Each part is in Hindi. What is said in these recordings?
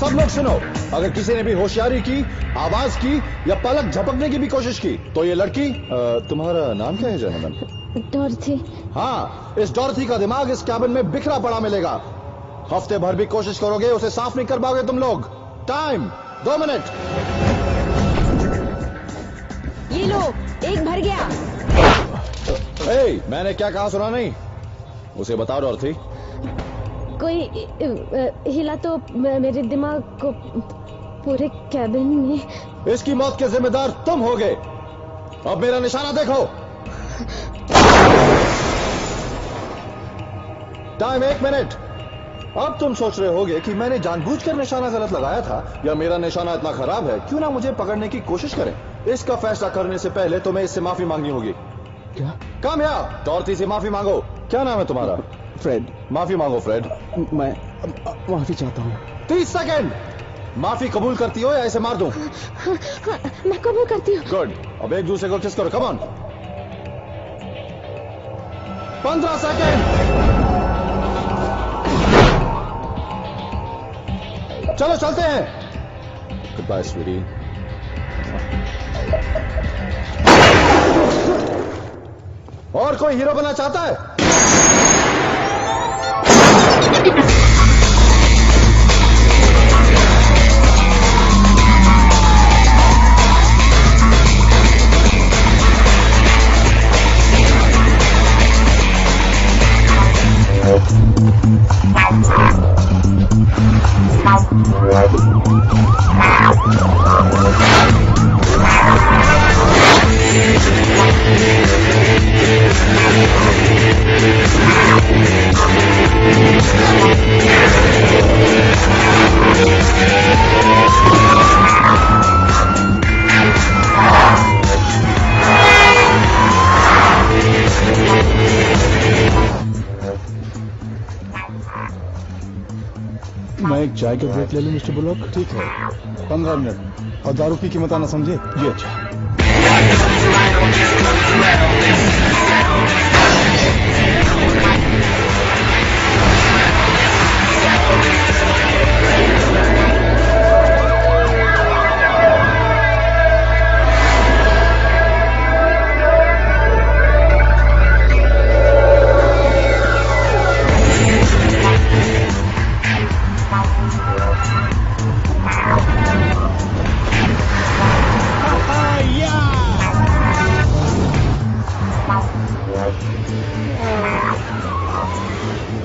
सब लोग सुनो, अगर किसी ने भी होशियारी की, आवाज की या पलक झपकने की भी कोशिश की तो ये लड़की तुम्हारा नाम क्या है जनमन? डॉर्थी। हाँ, इस डॉर्थी का दिमाग इस कैबिन में बिखरा पड़ा मिलेगा। हफ्ते भर भी कोशिश करोगे उसे साफ नहीं कर पाओगे तुम लोग। Time 2 minute. ये लो, एक भर गया। मैंने क्या कहा सुना नहीं? उसे बताओ डॉर्थी। कोई हिला तो मेरे दिमाग को पूरे कैबिन में। इसकी मौत के जिम्मेदार तुम होगे। अब मेरा निशाना देखो। Time 1 minute. अब तुम सोच रहे होगे कि मैंने जानबूझकर निशाना गलत लगाया था या मेरा निशाना इतना खराब है, क्यों ना मुझे पकड़ने की कोशिश करें। इसका फैसला करने से पहले तुम्हें इससे माफी मांगनी होगी। क्या? कम या डॉर्थी से माफी मांगो। क्या नाम है तुम्हारा? फ्रेड। माफी मांगो फ्रेड। मैं माफी चाहता हूँ। 30 सेकेंड। माफी कबूल करती हो या इसे मार दूं? हाँ, मैं कबूल करती हूँ। गुड। अब एक दूसरे को किस करो। Come on. 15 सेकेंड। चलो चलते हैं। Good bye sweety. और कोई हीरो बनना चाहता है? मैं एक चाय का ब्रेक ले लूं मिस्टर बुलॉक? ठीक है। 15 मिनट। और दारू की कीमत आना समझे? जी अच्छा।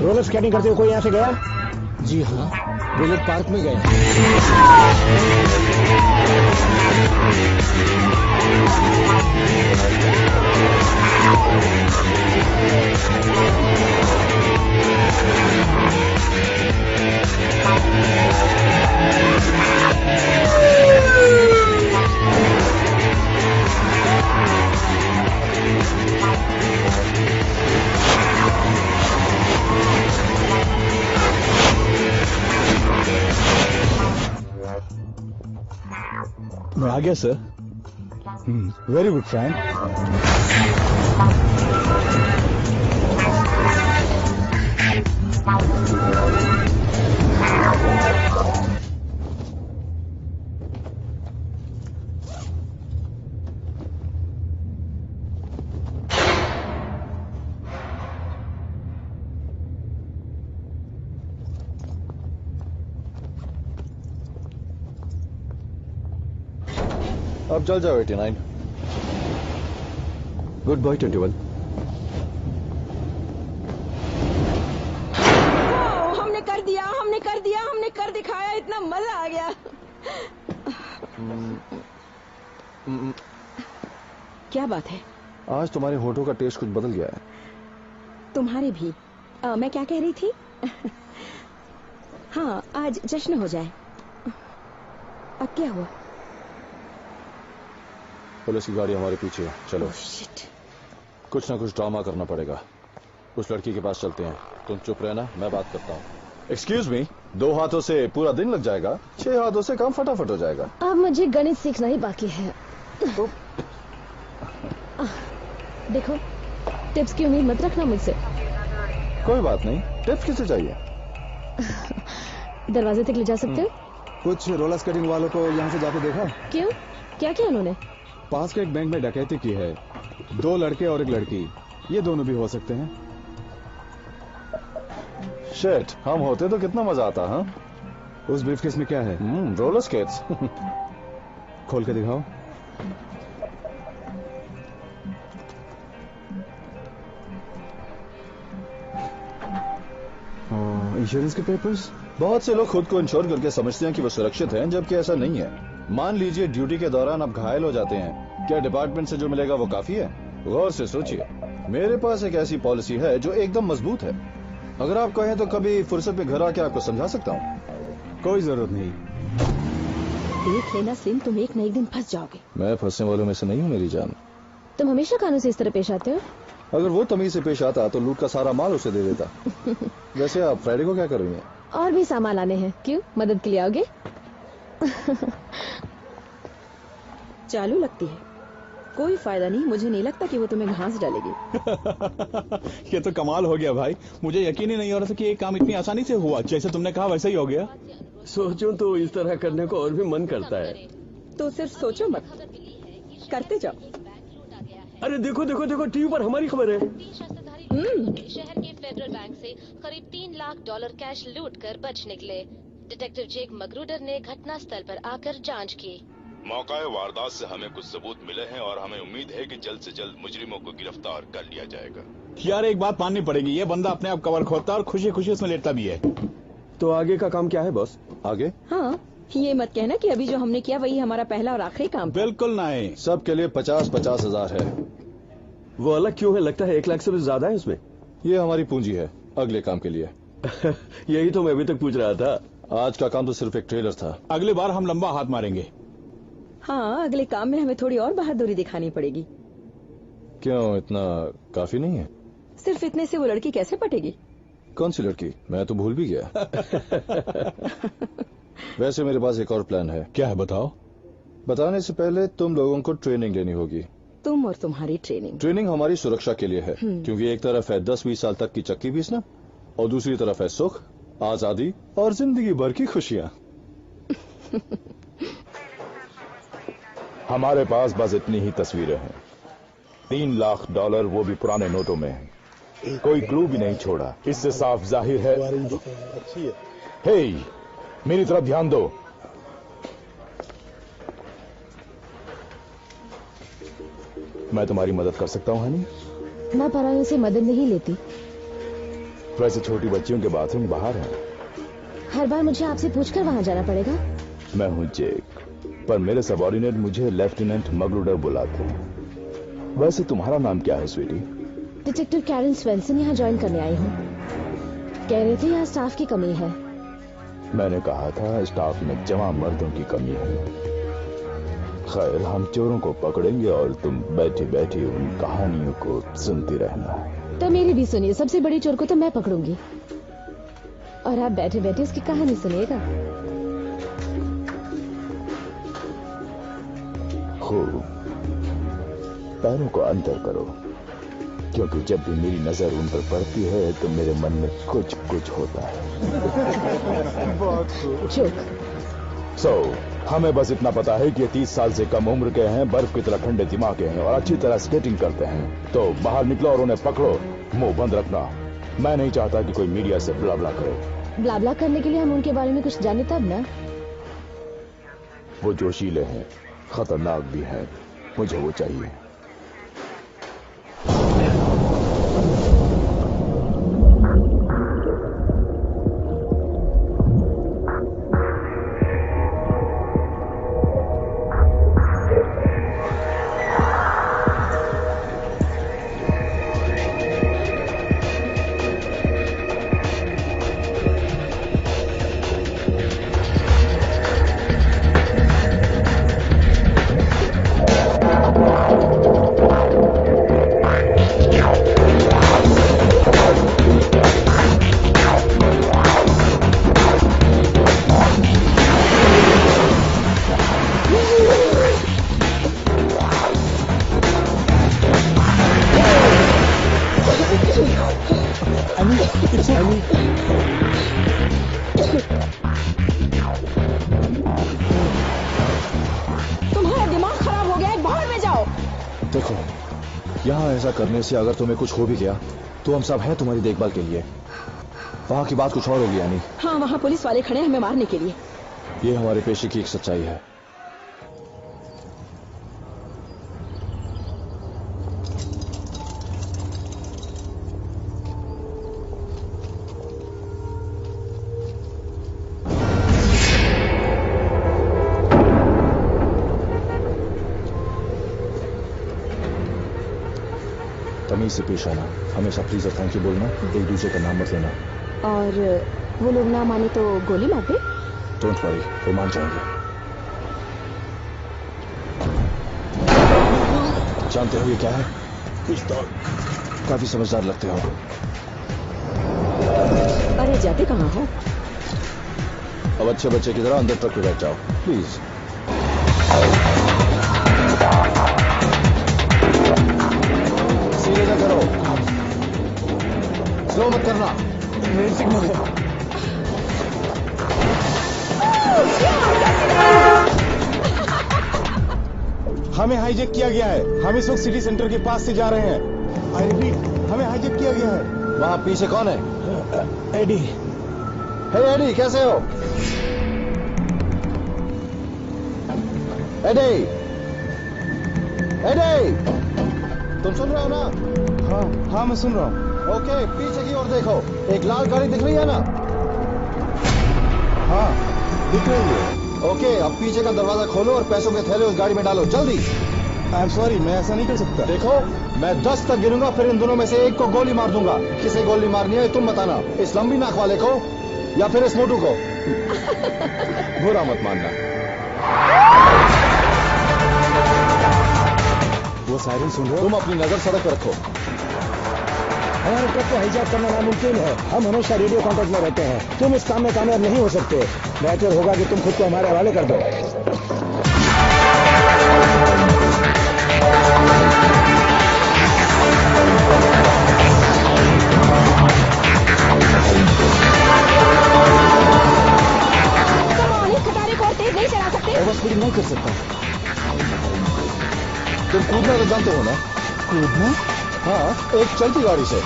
रोलर स्केटिंग करते हुए कोई यहाँ से गया? जी हाँ, रोलर पार्क में गए। मैं आ गया सर। Very good friend. अब चल जाओ 89। Good boy 21। हमने कर दिया, हमने कर दिया, हमने कर दिखाया। इतना मजा आ गया। क्या बात है? आज तुम्हारे होठों का टेस्ट कुछ बदल गया है। तुम्हारे भी। मैं क्या कह रही थी? हाँ, आज जश्न हो जाए। अब क्या हुआ? पुलिस की गाड़ी हमारे पीछे है। चलो। शिट। कुछ ना कुछ ड्रामा करना पड़ेगा। उस लड़की के पास चलते हैं। तुम चुप रहना, मैं बात करता हूँ। Excuse me. 2 हाथों से पूरा दिन लग जाएगा, 6 हाथों से काम फटाफट हो जाएगा। अब मुझे गणित सीखना ही बाकी है। तो देखो, टिप्स की उम्मीद मत रखना मुझसे। कोई बात नहीं। टिप्स किसे चाहिए? दरवाजे तक ले जा सकते हो? कुछ रोलर स्केटिंग वालों को यहाँ से जाते देखा? क्यों? क्या किया उन्होंने? पास के एक बैंक में डकैती की है। 2 लड़के और एक लड़की, ये दोनों भी हो सकते हैं। शिट, हम होते तो कितना मजा आता। हाँ, उस ब्रीफकेस में क्या है? Roller skates. खोल के दिखाओ। इंश्योरेंस के पेपर्स? बहुत से लोग खुद को इंश्योर करके समझते हैं कि वो सुरक्षित हैं, जबकि ऐसा नहीं है। मान लीजिए ड्यूटी के दौरान आप घायल हो जाते हैं, क्या डिपार्टमेंट से जो मिलेगा वो काफी है? गौर से सोचिए। मेरे पास एक ऐसी पॉलिसी है जो एकदम मजबूत है। अगर आप कहें तो कभी फुर्सत में घर आके आपको समझा सकता हूँ। कोई जरूरत नहीं। देख लेना स्लिम, तुम एक न एक दिन फंस जाओगे। मैं फंसने वालों में से नहीं हूँ मेरी जान। तुम हमेशा कानून से इस तरह पेश आते हो। अगर वो तमीज से पेश आता तो लूट का सारा माल उसे दे देता। वैसे आप फ्राइडे को क्या कर रही हैं? और भी सामान लाने हैं। क्यों, मदद के लिए आओगे? चालू लगती है, कोई फायदा नहीं। मुझे नहीं लगता कि वो तुम्हें घास डालेगी। ये तो कमाल हो गया भाई, मुझे यकीन ही नहीं हो रहा था कि ये काम इतनी आसानी से हुआ। जैसे तुमने कहा वैसा ही हो गया। सोचूं तो इस तरह करने को और भी मन करता है। तो सिर्फ सोचो मत, करते जाओ। अरे देखो देखो देखो, टीवी पर हमारी खबर है। शहर के फेडरल बैंक से करीब $3 लाख कैश लूट कर बच निकले। डिटेक्टिव जेक मगरूडर ने घटना स्थल पर आकर जांच की। मौका वारदात से हमें कुछ सबूत मिले हैं और हमें उम्मीद है कि जल्द से जल्द मुजरिमों को गिरफ्तार कर लिया जाएगा। यार एक बात माननी पड़ेगी, ये बंदा अपने आप कवर खोदता है और खुशी खुशी उसमें लेटता भी है। तो आगे का काम क्या है बॉस? आगे? हाँ, ये मत कहना कि अभी जो हमने किया वही हमारा पहला और आखिरी काम था। बिल्कुल नहीं। सबके लिए 50-50 हजार है। वो अलग क्यों है? लगता है 1 लाख से भी ज्यादा है उसमें। ये हमारी पूंजी है अगले काम के लिए। यही तो मैं अभी तक पूछ रहा था। आज का काम तो सिर्फ एक ट्रेलर था। अगली बार हम लंबा हाथ मारेंगे। हाँ, अगले काम में हमें थोड़ी और बहादुरी दिखानी पड़ेगी। क्यों, इतना काफी नहीं है? सिर्फ इतने से वो लड़की कैसे पटेगी? कौन सी लड़की? मैं तो भूल भी गया। वैसे मेरे पास एक और प्लान है। क्या है बताओ? बताने से पहले तुम लोगों को ट्रेनिंग लेनी होगी। तुम और तुम्हारी ट्रेनिंग? ट्रेनिंग हमारी सुरक्षा के लिए है, क्योंकि एक तरफ है 10-20 साल तक की चक्की पीसना और दूसरी तरफ है सुख, आजादी और जिंदगी भर की खुशियां। हमारे पास बस इतनी ही तस्वीरें हैं। $3 लाख, वो भी पुराने नोटों में है। कोई क्लू भी नहीं छोड़ा। इससे साफ जाहिर है। हे, मेरी तरफ ध्यान दो। मैं तुम्हारी मदद कर सकता हूँ हनी? मैं परायों से मदद नहीं लेती। वैसे छोटी बच्चियों के बाथरूम बाहर है। हर बार मुझे आपसे पूछकर वहाँ जाना पड़ेगा? मैं हूँ जेक, पर मेरे सबॉर्डिनेट मुझे लेफ्टिनेंट मगरूडर बुलाते हैं। वैसे तुम्हारा नाम क्या है स्वीटी? डिटेक्टिव कैरन स्वेंसन यहाँ ज्वाइन करने आई हूँ। कह रहे थे यहाँ स्टाफ की कमी है। मैंने कहा था स्टाफ में जवां मर्दों की कमी है। खैर, हम चोरों को पकड़ेंगे और तुम बैठी बैठी उन कहानियों को सुनती रहना। तो मेरी भी सुनिए। सबसे बड़ी चोर को तो मैं पकड़ूंगी और आप बैठे बैठे उसकी कहानी सुनिएगा। खूब। पैरों को अंदर करो, क्योंकि जब भी मेरी नजर उन पर पड़ती है तो मेरे मन में कुछ कुछ होता है। चुप। हमें बस इतना पता है कि ये 30 साल से कम उम्र के हैं, बर्फ की तरह ठंडे दिमाग के हैं और अच्छी तरह स्केटिंग करते हैं। तो बाहर निकलो और उन्हें पकड़ो। मुंह बंद रखना। मैं नहीं चाहता कि कोई मीडिया से ब्लाब्ला करे। ब्लाब्ला करने के लिए हम उनके बारे में कुछ जाने तब ना। वो जोशीले हैं, खतरनाक भी हैं। मुझे वो चाहिए। ऐसा करने से अगर तुम्हें कुछ हो भी गया तो हम सब हैं तुम्हारी देखभाल के लिए। वहां की बात कुछ और होगी यानी। हाँ, वहाँ पुलिस वाले खड़े हैं हमें मारने के लिए। ये हमारे पेशे की एक सच्चाई है। तमीज से पेश आना, हमेशा प्लीज और थैंक यू बोलना, एक दूसरे का नाम मत लेना। और वो लोग ना माने तो गोली मार दे। डोंट वरी, वो मान जाएंगे। जानते हो ये क्या है? पिस्तौल। काफी समझदार लगते हो। अरे जाते कहाँ हो? अब अच्छे बच्चे की तरह अंदर ट्रक पे बैठ जाओ प्लीज। सीधे जा करो, स्लो मत करना। रेड सिग्नल है। हमें हाईजेक किया गया है। हम इस वक्त सिटी सेंटर के पास से जा रहे हैं। आई रिपीट, हमें हाईजेक किया गया है। वहां पीछे कौन है? एडी। हे एडी, कैसे हो? एडी, एडी, तुम सुन रहे हो ना? हाँ मैं सुन रहा हूँ। ओके, पीछे की ओर देखो, एक लाल गाड़ी दिख रही है ना? हाँ दिख रही है। ओके, अब पीछे का दरवाजा खोलो और पैसों के थैले उस गाड़ी में डालो, जल्दी। आई एम सॉरी, मैं ऐसा नहीं कर सकता। देखो, मैं 10 तक गिनूंगा, फिर इन दोनों में से एक को गोली मार दूंगा। किसे गोली मारनी है तुम बताना, इस लंबी नाक वाले को या फिर इस मोटू को। बुरा मत मानना। वो सायरन सुन रहे हो? तुम अपनी नजर सड़क पर रखो। हमारे ट्रक को हाईजैक करना नामुमकिन है। हम हमेशा रेडियो कांटेक्ट में रहते हैं। तुम इस काम में कामयाब नहीं हो सकते। बेहतर होगा कि तुम खुद को हमारे हवाले कर दो। खटारे को और तेज नहीं चला सकते। ओवर स्पीडिंग नहीं कर सकता। तुम कूदना तो जानते हो ना? कूदना? हाँ, एक चलती गाड़ी से।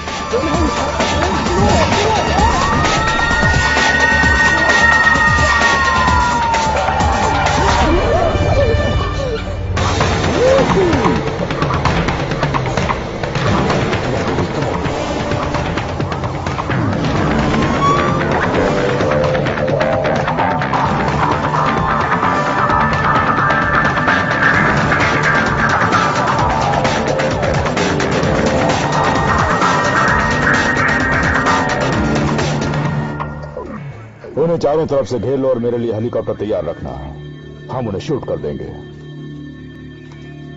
उन्हें चारों तरफ से घेर लो और मेरे लिए हेलीकॉप्टर तैयार रखना। हम उन्हें शूट कर देंगे।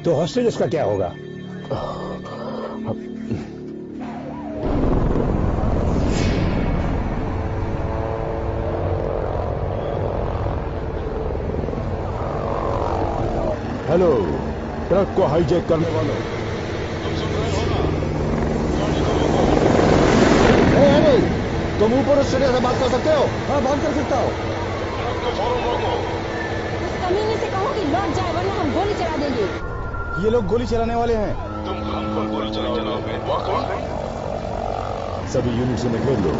तो हॉस्टेज का क्या होगा? हेलो, ट्रक को हाईजैक करने वालों, तुम ऊपर उस चिड़िया से बात कर सकते हो? हाँ बात कर सकता हूँ। उस कमीने से कहो कि लौट जाए वरना हम गोली चला देंगे। ये लोग गोली चलाने वाले हैं। सभी यूनिट से घेर लो।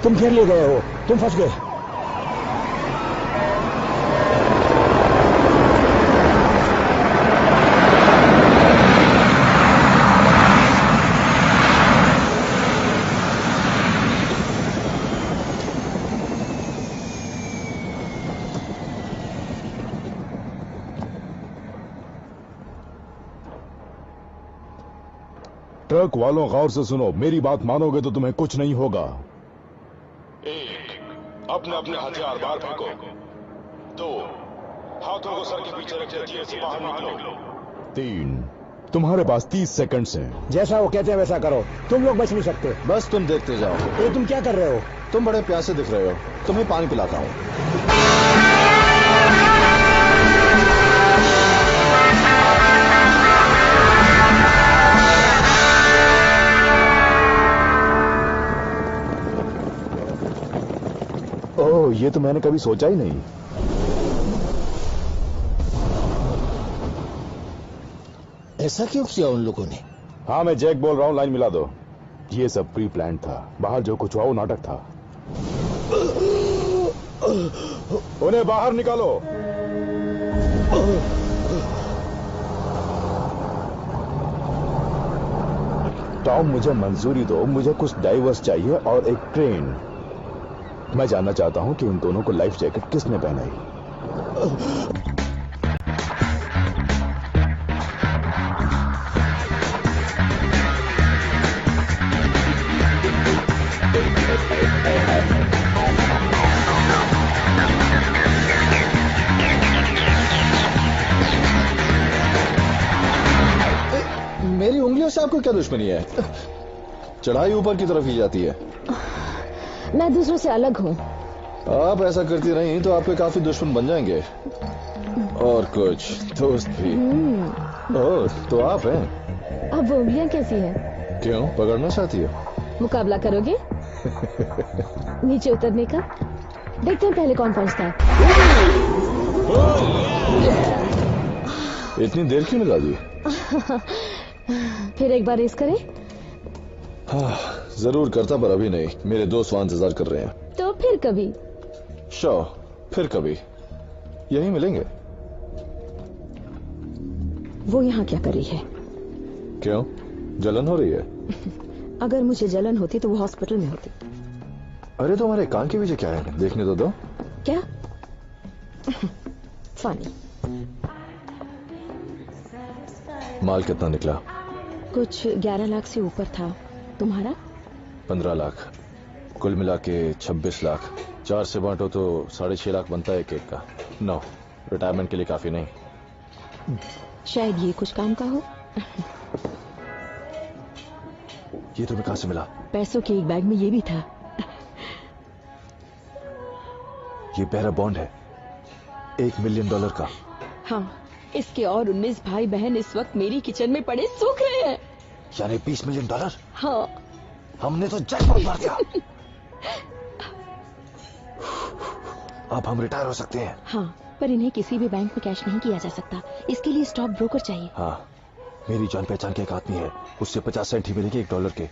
तुम घेर लिए गए हो, तुम फंस गए। ट्रक वालों गौर से सुनो, मेरी बात मानोगे तो तुम्हें कुछ नहीं होगा। अपने अपने हथियार बाहर फेंको। 2 हाथों को सर के पीछे रखे जेल से बाहर निकलो। 3 तुम्हारे पास 30 सेकंड्स हैं। जैसा वो कहते हैं वैसा करो, तुम लोग बच नहीं सकते। बस तुम देखते जाओ। ये तुम क्या कर रहे हो? तुम बड़े प्यासे दिख रहे हो, तुम्हें पानी पिलाता हूँ। ओह, ये तो मैंने कभी सोचा ही नहीं। ऐसा क्यों किया उन लोगों ने? हाँ, मैं जैक बोल रहा हूँ, लाइन मिला दो। ये सब प्री प्लान था, बाहर जो कुछ हुआ वो नाटक था। उन्हें बाहर निकालो। टॉम, मुझे मंजूरी दो, मुझे कुछ डाइवर्स चाहिए और एक ट्रेन। मैं जानना चाहता हूं कि उन दोनों को लाइफ जैकेट किसने पहनाई। मेरी उंगलियों से आपको क्या दुश्मनी है? चढ़ाई ऊपर की तरफ ही जाती है। मैं दूसरों से अलग हूँ। आप ऐसा करती नहीं तो आपके काफी दुश्मन बन जाएंगे, और कुछ दोस्त भी। ओह, तो आप हैं। अब वो उंगलियां कैसी हैं? क्यों, पकड़ना चाहती हो? मुकाबला करोगे? नीचे उतरने का? देखते हैं पहले कौन पहुंचता है। इतनी देर क्यों लगा दी? फिर एक बार रेस करें? हाँ, जरूर करता, पर अभी नहीं। मेरे दोस्त वहां इंतजार कर रहे हैं। तो फिर कभी। शो, फिर कभी यही मिलेंगे। वो यहाँ क्या कर रही है? क्यों, जलन हो रही है? अगर मुझे जलन होती तो वो हॉस्पिटल में होती। अरे, तुम्हारे कान के पीछे क्या है? देखने तो दो। क्या? फनी। माल कितना निकला? कुछ 11 लाख से ऊपर था। तुम्हारा? 15 लाख। कुल मिला के 26 लाख। 4 से बांटो तो 6.5 लाख बनता है एक का। नो, रिटायरमेंट के लिए काफी नहीं। शायद ये कुछ काम का हो। ये तुम्हें कहां से मिला? पैसों के एक बैग में ये भी था। ये बेरा बॉन्ड है, $1 मिलियन का। हाँ, इसके और 19 भाई बहन इस वक्त मेरी किचन में पड़े सूख रहे हैं। यानी $20 मिलियन? हाँ। हमने तो जैकपॉट मार दिया। अब हम रिटायर हो सकते हैं। हाँ, पर इन्हें किसी भी बैंक में कैश नहीं किया जा सकता। इसके लिए स्टॉक ब्रोकर चाहिए। हाँ, मेरी जान पहचान के एक आदमी है, उससे 50 सेंट ही मिलेंगे $1 के।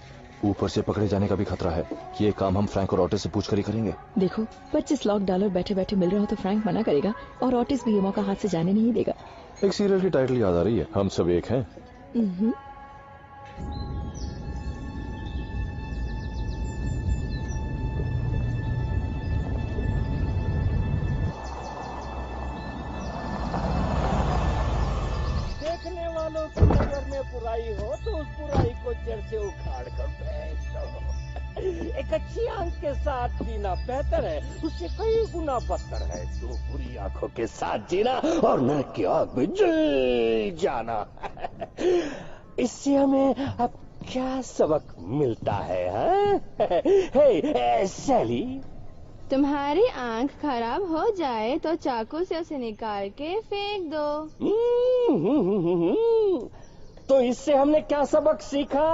ऊपर से पकड़े जाने का भी खतरा है। ये काम हम फ्रैंक और ऑटिस से पूछ कर ही करेंगे। देखो, $25 लाख बैठे बैठे मिल रहा हो तो फ्रैंक मना करेगा, और ऑटिस भी ये मौका हाथ से जाने नहीं देगा। एक सीरियल की टाइटल याद आ रही है, हम सब एक हैं। देखने वालों की नजर में बुराई हो तो उस बुराई को जड़ से उखाड़ कर फेंक दो। एक अच्छी आंख के साथ जीना बेहतर है, उससे कई गुना बदतर है तो बुरी आंखों के साथ जीना और नरक की आग में जल जाना। इससे हमें अब क्या सबक मिलता है? हे सैली, तुम्हारी आंख खराब हो जाए तो चाकू से उसे निकाल के फेंक दो। तो इससे हमने क्या सबक सीखा?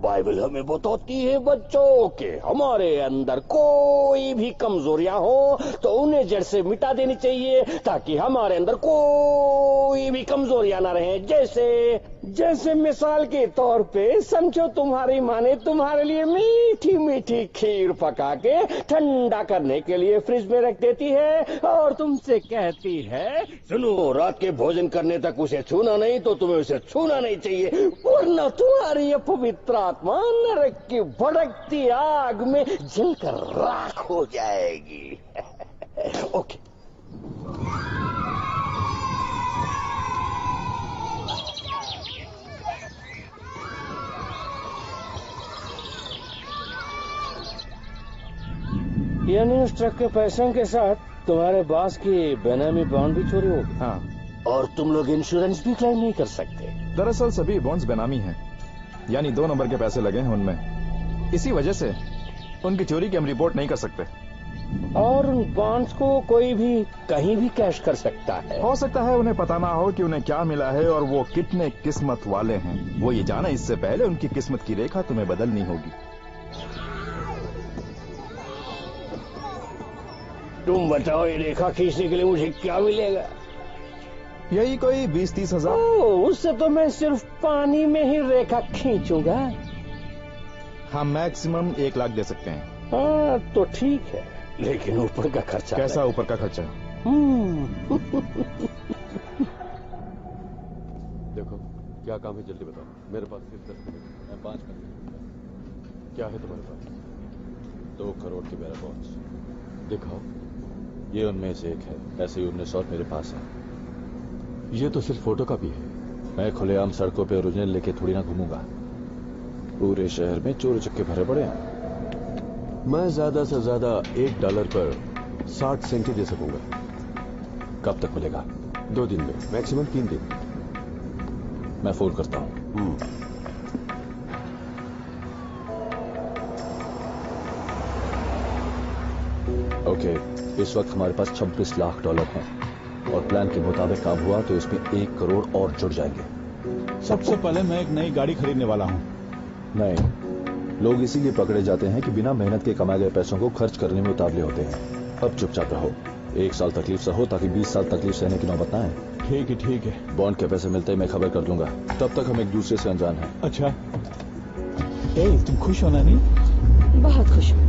बाइबल हमें बताती है बच्चों के हमारे अंदर कोई भी कमजोरियां हो तो उन्हें जड़ से मिटा देनी चाहिए, ताकि हमारे अंदर कोई भी कमजोरियां ना रहे। जैसे मिसाल के तौर पे समझो तुम्हारी माँ ने तुम्हारे लिए मीठी मीठी खीर पका के ठंडा करने के लिए फ्रिज में रख देती है और तुमसे कहती है, सुनो, रात के भोजन करने तक उसे छूना नहीं तो तुम्हें उसे छूना नहीं चाहिए, वरना तुम्हारी ये पवित्र आत्मा नरक की भड़कती आग में जलकर राख हो जाएगी। ओके। यानी उस ट्रक के पैसों के साथ तुम्हारे बॉस की बेनामी बॉन्ड भी चोरी होगी। हाँ, और तुम लोग इंश्योरेंस भी क्लेम नहीं कर सकते। दरअसल सभी बॉन्ड्स बेनामी हैं, यानी 2 नंबर के पैसे लगे हैं उनमें। इसी वजह से उनकी चोरी की हम रिपोर्ट नहीं कर सकते। और उन बॉन्ड्स को कोई भी कहीं भी कैश कर सकता है। हो सकता है उन्हें पता ना हो कि उन्हें क्या मिला है और वो कितने किस्मत वाले हैं। वो ये जाना इससे पहले उनकी किस्मत की रेखा तुम्हें बदलनी होगी। तुम बताओ, ये रेखा खींचने के लिए मुझे क्या मिलेगा? यही कोई 20-30 हजार। उससे तो मैं सिर्फ पानी में ही रेखा खींचूंगा। हम मैक्सिमम 1 लाख दे सकते हैं। हाँ तो ठीक है, लेकिन ऊपर का खर्चा। कैसा ऊपर का खर्चा? देखो क्या काम है, जल्दी बताओ। मेरे पास सिर्फ 10 मिनट, मैं 5 मिनट। क्या है तुम्हारे पास? 2 करोड़ की मेरा बॉन्स। दिखाओ। ये उनमें से एक है। ऐसे ही 19 और मेरे पास है। ये तो सिर्फ फोटो कॉपी है। मैं खुलेआम सड़कों पे ओरिजिनल लेके थोड़ी ना घूमूंगा। पूरे शहर में चोर चक्के भरे पड़े हैं। मैं ज्यादा से ज्यादा $1 पर 60 सेंट ही दे सकूंगा। कब तक मिलेगा? 2 दिन में, मैक्सिमम 3 दिन। मैं फोन करता हूँ। ओके, इस वक्त हमारे पास $26 लाख हैं और प्लान के मुताबिक काम हुआ तो इसमें 1 करोड़ और जुड़ जाएंगे। सबसे पहले मैं एक नई गाड़ी खरीदने वाला हूँ। नहीं, लोग इसीलिए पकड़े जाते हैं कि बिना मेहनत के कमाए गए पैसों को खर्च करने में उतावले होते हैं। अब चुपचाप रहो, 1 साल तकलीफ सहो ताकि 20 साल तकलीफ सहने की नौबत ना आए। ठीक है। बॉन्ड के पैसे मिलते ही मैं खबर कर दूंगा। तब तक हम एक दूसरे से अनजान हैं। अच्छा। तुम खुश हो ना? नहीं, बहुत खुश हूँ।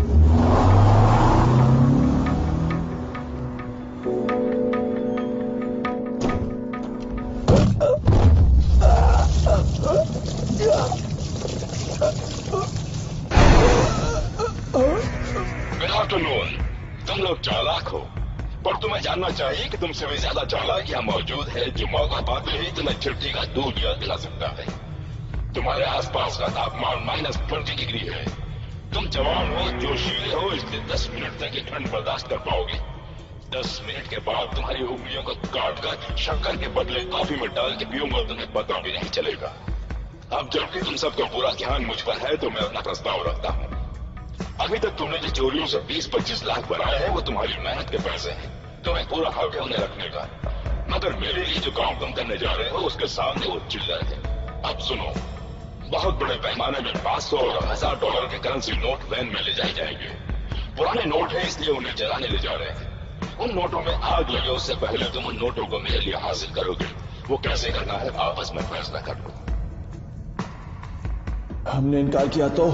तुम लोग चालाक हो, पर तुम्हें जानना चाहिए कि तुमसे भी ज्यादा चालाक यहाँ मौजूद है जो मौका पाते ही तुम्हें चिट्ठी का दूध याद दिला सकता है। तुम्हारे आसपास का तापमान -20 डिग्री है। तुम जवान हो, जोशीले हो, इसलिए 10 मिनट तक ये ठंड बर्दाश्त कर पाओगे। 10 मिनट के बाद तुम्हारी उंगलियों को काट कर शक्कर के बदले कॉफी में डाल के पीऊंगा, तुम्हें पता भी नहीं चलेगा। अब जबकि तुम सबका पूरा ध्यान मुझ पर है तो मैं अपना प्रस्ताव रखता हूँ। अभी तक तुमने जो चोरियों से 20-25 लाख बनाए हैं वो तुम्हारी मेहनत के पैसे हैं। तुम्हें पूरा हक है उन्हें रखने का, मगर मेरे लिए जो काम तुम करने जा रहे हो उसके सामने वो चिल्लर है। अब सुनो, बहुत बड़े पैमाने में $500 और $1000 के करेंसी नोट वैन में ले जाए जाएंगे। पुराने नोट है इसलिए उन्हें जलाने ले जा रहे हैं। उन नोटों में आग लगे उससे पहले तुम उन नोटों को मेरे लिए हासिल करोगे। वो कैसे करना है आपस में फैसला कर लो। हमने इनकार किया तो?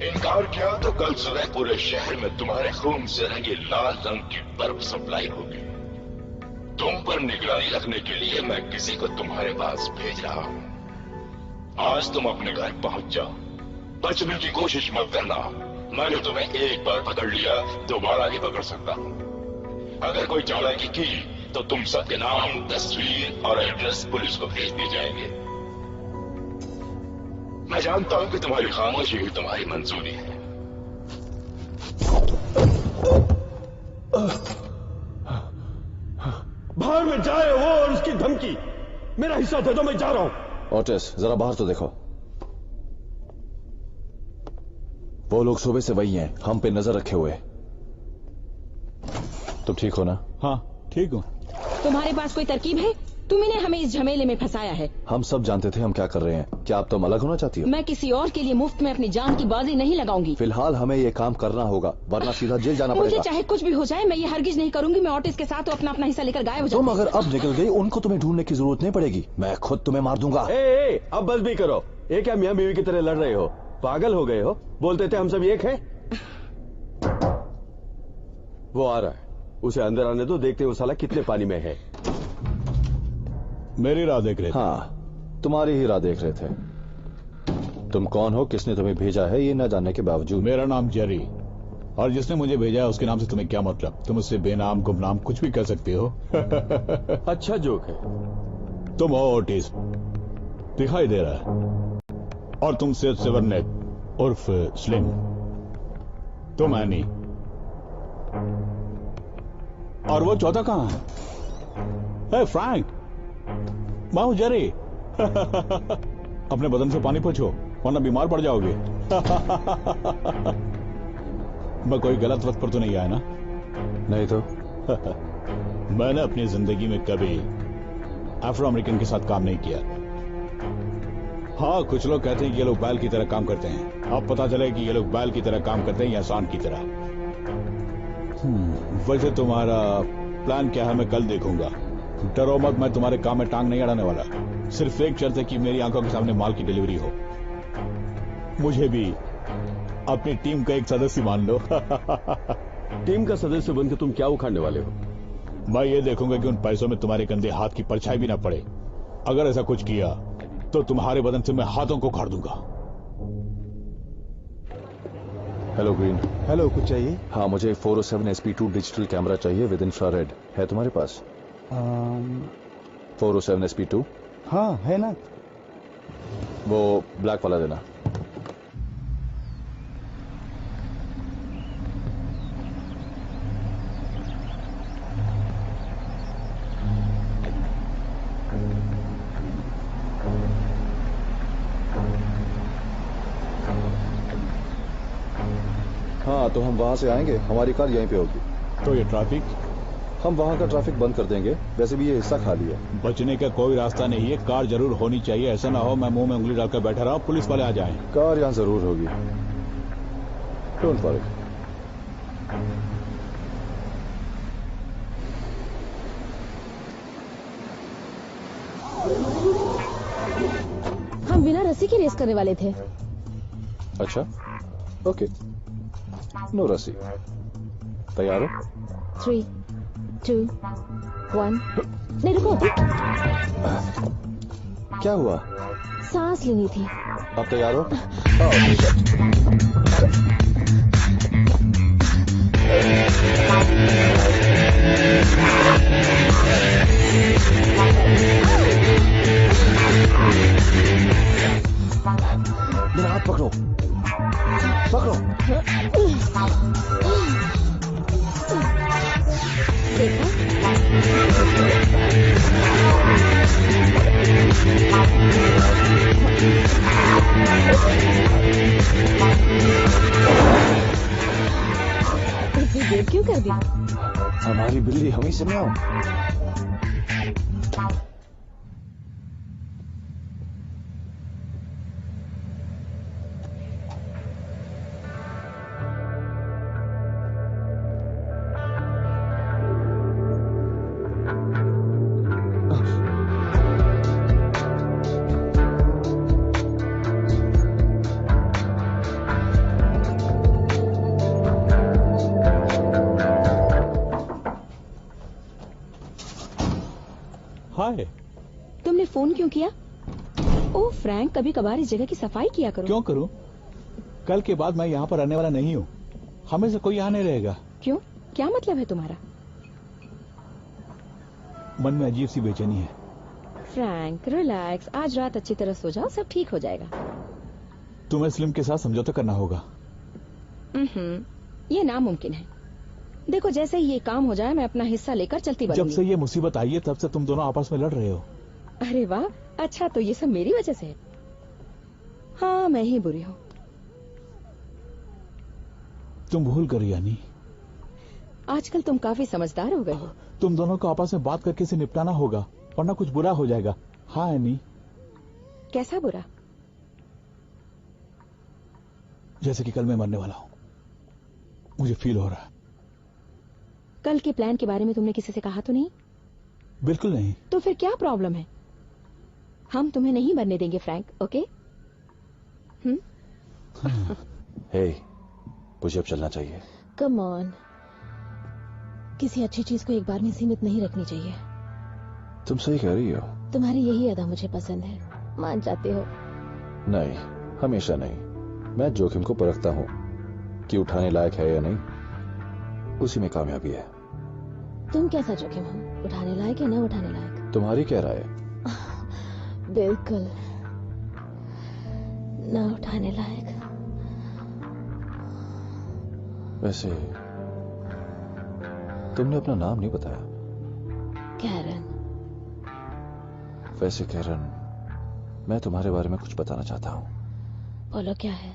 इनकार किया तो कल सुबह पूरे शहर में तुम्हारे खून से रंगी लाल रंग की बर्फ सप्लाई होगी। तुम पर निगरानी रखने के लिए मैं किसी को तुम्हारे पास भेज रहा हूँ। आज तुम अपने घर पहुंच जाओ। बचने की कोशिश मत करना। मैंने तुम्हें एक बार पकड़ लिया, दोबारा नहीं पकड़ सकता हूँ। अगर कोई चालाकी की तो तुम सबके नाम, तस्वीर और एड्रेस पुलिस को भेज दिए जाएंगे। मैं जानता हूं कि तुम्हारी खामोशी ही तुम्हारी मंजूरी है। बाहर में जाए वो और उसकी धमकी। मेरा हिस्सा दे दो, मैं जा रहा हूं। ओटिस, जरा बाहर तो देखो। वो लोग सुबह से वही हैं, हम पे नजर रखे हुए। तुम ठीक हो ना? हाँ ठीक हूँ। तुम्हारे पास कोई तरकीब है? तुमने हमें इस झमेले में फंसाया है। हम सब जानते थे हम क्या कर रहे हैं। क्या आप तुम अलग होना चाहती हो? मैं किसी और के लिए मुफ्त में अपनी जान की बाजी नहीं लगाऊंगी। फिलहाल हमें ये काम करना होगा, वरना सीधा जेल जाना मुझे पड़ेगा। चाहे कुछ भी हो जाए, मैं ये हरगिज नहीं करूंगी। मैं ऑटिस के साथ अपना हिस्सा लेकर गायब हो जाऊंगी। तुम अगर अब निकल गई, उनको तुम्हें ढूंढने की जरूरत नहीं पड़ेगी। मैं खुद तुम्हें मार दूंगा। अब बस भी करो। ये क्या मियां बीवी की तरह लड़ रहे हो? पागल हो गए हो? बोलते थे हम सब एक हैं। वो आ रहा है, उसे अंदर आने दो, देखते हैं वो साला कितने पानी में है। मेरी राह देख रहे थे? हाँ, तुम्हारी ही राह देख रहे थे। तुम कौन हो, किसने तुम्हें भेजा है, ये न जानने के बावजूद। मेरा नाम जेरी, और जिसने मुझे भेजा है उसके नाम से तुम्हें क्या मतलब? तुम उससे बेनाम गुमनाम कुछ भी कह सकते हो। अच्छा जोक है। तुम हो ओटिस, दिखाई दे रहा है। और तुम सेफ सेवरनेक उर्फ स्लिम। तुम एनी। और वो चौथा कहां है? हे फ्रैंक, मैं हूं जेरी। अपने बदन से पानी पोंछो वरना बीमार पड़ जाओगे। मैं कोई गलत वक्त पर तो नहीं आया ना? नहीं तो। मैंने अपनी जिंदगी में कभी अफ्रो अमेरिकन के साथ काम नहीं किया। हाँ, कुछ लोग कहते हैं कि ये लोग बैल की तरह काम करते हैं। अब पता चले कि ये लोग बैल की तरह काम करते हैं या सांड की तरह। वैसे तुम्हारा प्लान क्या है मैं कल देखूंगा। डरो मत, मैं तुम्हारे काम में टांग नहीं अड़ाने वाला। सिर्फ एक शर्त है कि मेरी आंखों के सामने माल की डिलीवरी हो। मुझे भी अपनी टीम का एक सदस्य मान लो। टीम का सदस्य बनकर तुम क्या उखाड़ने वाले हो? मैं ये देखूंगा कि उन पैसों में तुम्हारे गंदे हाथ की परछाई भी ना पड़े। अगर ऐसा कुछ किया तो तुम्हारे बदन से मैं हाथों को उखाड़ दूंगा। Hello green. हेलो, कुछ चाहिए? हाँ, मुझे 407 SP2 डिजिटल कैमरा चाहिए विद इंफ्रारेड। है तुम्हारे पास? 407 SP2? हाँ, है ना। वो ब्लैक वाला देना। हाँ, तो हम वहां से आएंगे, हमारी कार यहीं पे होगी। तो ये ट्रैफिक? हम वहां का ट्रैफिक बंद कर देंगे। वैसे भी ये हिस्सा खाली है। बचने का कोई रास्ता नहीं है। कार जरूर होनी चाहिए। ऐसा ना हो मैं मुंह में उंगली डालकर बैठा रहा, पुलिस वाले आ जाएं। कार यहां जरूर होगी। Don't worry. हम बिना रस्सी की रेस करने वाले थे। अच्छा, ओके। नो रस्सी। तैयार हो? 3, 2, 1। नहीं, रुको। क्या हुआ? सांस लेनी थी। अब तैयार हो? मेरा हाथ पकड़ो, पकड़ो। देखा? इतनी देर क्यों कर दी? हमारी बिल्ली हम ही से में आओ। हाय। तुमने फोन क्यों किया? ओह फ्रैंक, कभी कभार इस जगह की सफाई किया करो। क्यों करूं? कल के बाद मैं यहाँ पर रहने वाला नहीं हूँ। हमें से कोई यहाँ नहीं रहेगा। क्यों? क्या मतलब है तुम्हारा? मन में अजीब सी बेचैनी है। फ्रैंक रिलैक्स, आज रात अच्छी तरह सो जाओ, सब ठीक हो जाएगा। तुम्हें स्लिम के साथ समझौता करना होगा। ये नामुमकिन है। देखो, जैसे ही ये काम हो जाए मैं अपना हिस्सा लेकर चलती जब बनूंगी। से ये मुसीबत आई है तब से तुम दोनों आपस में लड़ रहे हो। अरे वाह, अच्छा तो ये सब मेरी वजह से है। हाँ, मैं ही बुरी हूँ। तुम भूल कर यानी? आजकल तुम काफी समझदार हो गए हो। तुम दोनों को आपस में बात करके इसे निपटाना होगा, वरना कुछ बुरा हो जाएगा। हाँ एनी? कैसा बुरा? जैसे कि कल मैं मरने वाला हूँ, मुझे फील हो रहा है। कल के प्लान के बारे में तुमने किसी से कहा तो नहीं? बिल्कुल नहीं। तो फिर क्या प्रॉब्लम है? हम तुम्हें नहीं मरने देंगे फ्रैंक, ओके? हे, मुझे अब चलना चाहिए। कम ऑन, किसी अच्छी चीज को एक बार में सीमित नहीं रखनी चाहिए। तुम सही कह रही हो। तुम्हारी यही अदा मुझे पसंद है। मान जाते हो? नहीं, हमेशा नहीं। मैं जोखिम को परखता हूं कि उठाने लायक है या नहीं, उसी में कामयाबी है। तुम कैसा जोखिम हो? उठाने लायक या ना उठाने लायक? तुम्हारी क्या राय? बिल्कुल ना उठाने लायक। वैसे तुमने अपना नाम नहीं बताया। कैरन। वैसे कैरन, मैं तुम्हारे बारे में कुछ बताना चाहता हूं। बोलो, क्या है?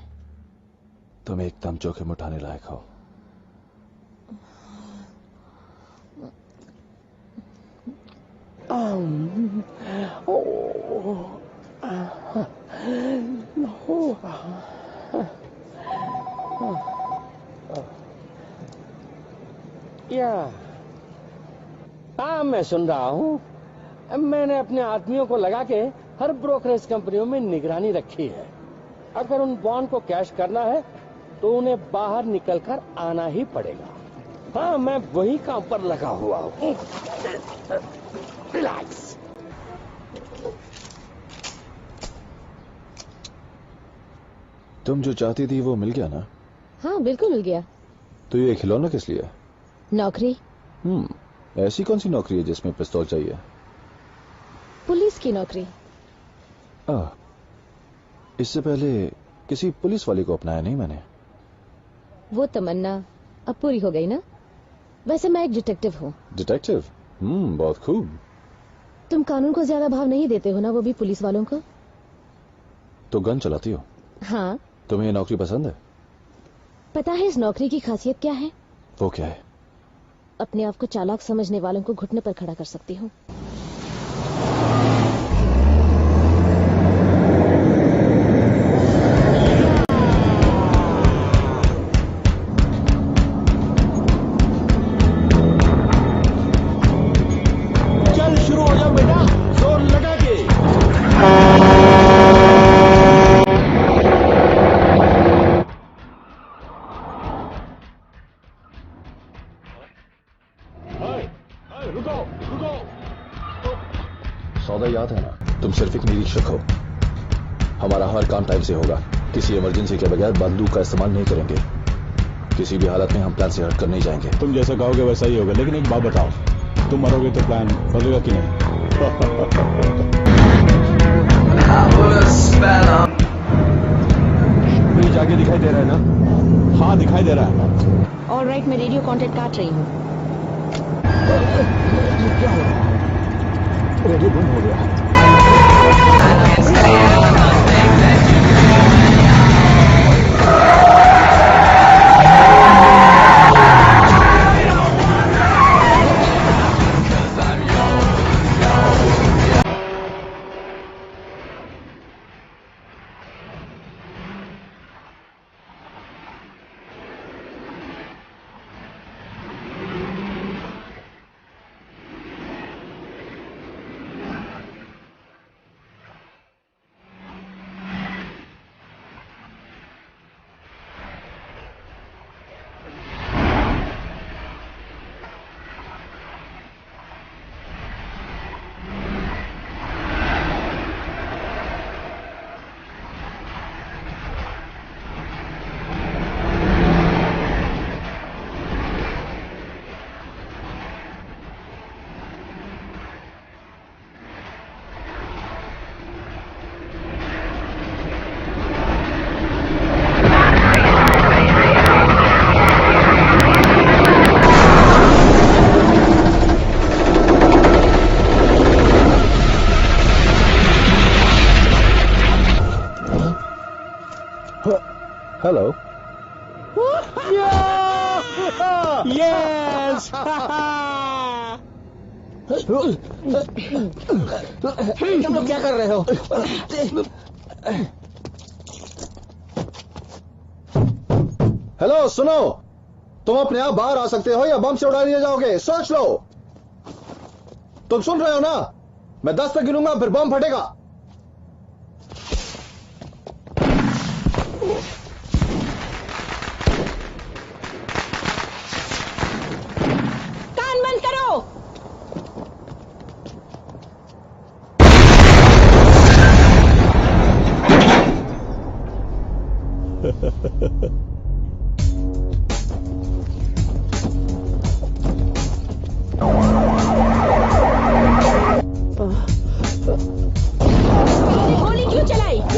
तुम एकदम जोखिम उठाने लायक हो। हाँ, मैं सुन रहा हूँ। मैंने अपने आदमियों को लगा के हर ब्रोकरेज कंपनियों में निगरानी रखी है। अगर उन बॉन्ड को कैश करना है तो उन्हें बाहर निकलकर आना ही पड़ेगा। हाँ, मैं वही काम पर लगा हुआ हूँ। रिलैक्स। तुम जो चाहती थी वो मिल गया ना? हाँ, बिल्कुल मिल गया। तो ये खिलौना किस लिए? नौकरी। ऐसी कौन सी नौकरी है जिसमें पिस्तौल चाहिए? पुलिस की नौकरी। इससे पहले किसी पुलिस वाले को अपनाया नहीं मैंने। वो तमन्ना अब पूरी हो गई ना? वैसे मैं एक डिटेक्टिव हूँ। डिटेक्टिव? बहुत खूब। तुम कानून को ज्यादा भाव नहीं देते हो ना, वो भी पुलिस वालों को। तो गन चलाती हो? हाँ। तुम्हें ये नौकरी पसंद है? पता है इस नौकरी की खासियत क्या है? वो क्या है? अपने आप को चालाक समझने वालों को घुटने पर खड़ा कर सकती हूँ। चल शुरू हो जाओ बेटा, जोर लगा के। सौदा याद है ना? तुम सिर्फ एक निरीक्षक हो। हमारा हर काम टाइम से होगा। किसी इमरजेंसी के बगैर बंदूक का इस्तेमाल नहीं करेंगे। किसी भी हालत में हम प्लान से हटकर नहीं जाएंगे। तुम जैसा कहोगे वैसा ही होगा, लेकिन एक बात बताओ, तुम मरोगे तो प्लान बदलेगा कि नहीं? ब्रिज आगे दिखाई दे रहा है ना? हाँ, दिखाई दे रहा है। ऑलराइट, मैं रेडियो कांटेक्ट काट रही हूँ। क्या हो रहा है? रेडियो बंद हो गया। हेलो। यस। तुम लोग क्या कर रहे हो? हेलो, सुनो। तुम अपने आप बाहर आ सकते हो या बम से उड़ा दिए जाओगे, सोच लो। तुम सुन रहे हो ना? मैं 10 तक गिनूंगा, फिर बम फटेगा।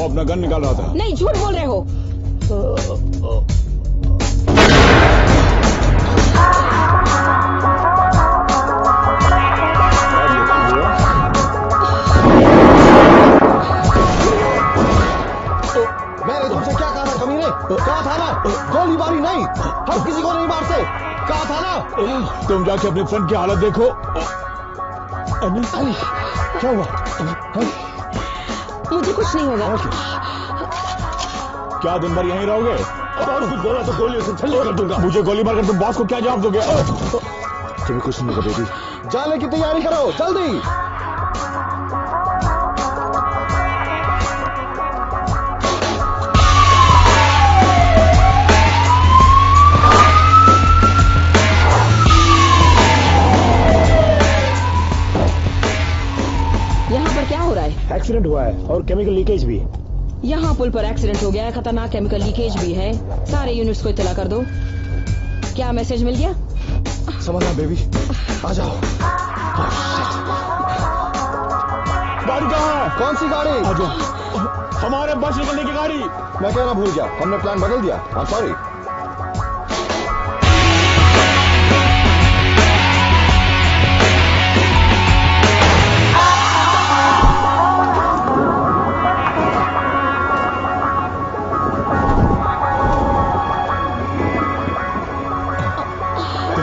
वो अपना गन निकाल रहा था। नहीं, झूठ बोल रहे हो। मैंने तुमसे क्या कहा था कमीने? कहा था ना गोलीबारी नहीं, हम किसी को नहीं मारते, कहा था ना। तुम जाके अपने फ्रेंड की हालत देखो। अली, क्या हुआ? मुझे कुछ नहीं होगा। क्या दिन भर यहीं रहोगे? और कुछ बोला तो गोलियों से छल्ले कर दूंगा। मुझे गोली मारकर तुम बॉस को क्या जवाब दोगे? तुम्हें कुछ नहीं होगा बेबी, जाने की तैयारी करो जल्दी। एक्सीडेंट हुआ है और केमिकल लीकेज भी। यहाँ पुल पर एक्सीडेंट हो गया है, खतरनाक केमिकल लीकेज भी है। सारे यूनिट्स को इत्तला कर दो। क्या मैसेज मिल गया? समझना बेबी, आ जाओ। गाड़ी कहाँ है? कौन सी गाड़ी? आ जाओ, हमारे बस निकलने की गाड़ी। मैं कहना भूल गया, हमने प्लान बदल दिया। I am sorry.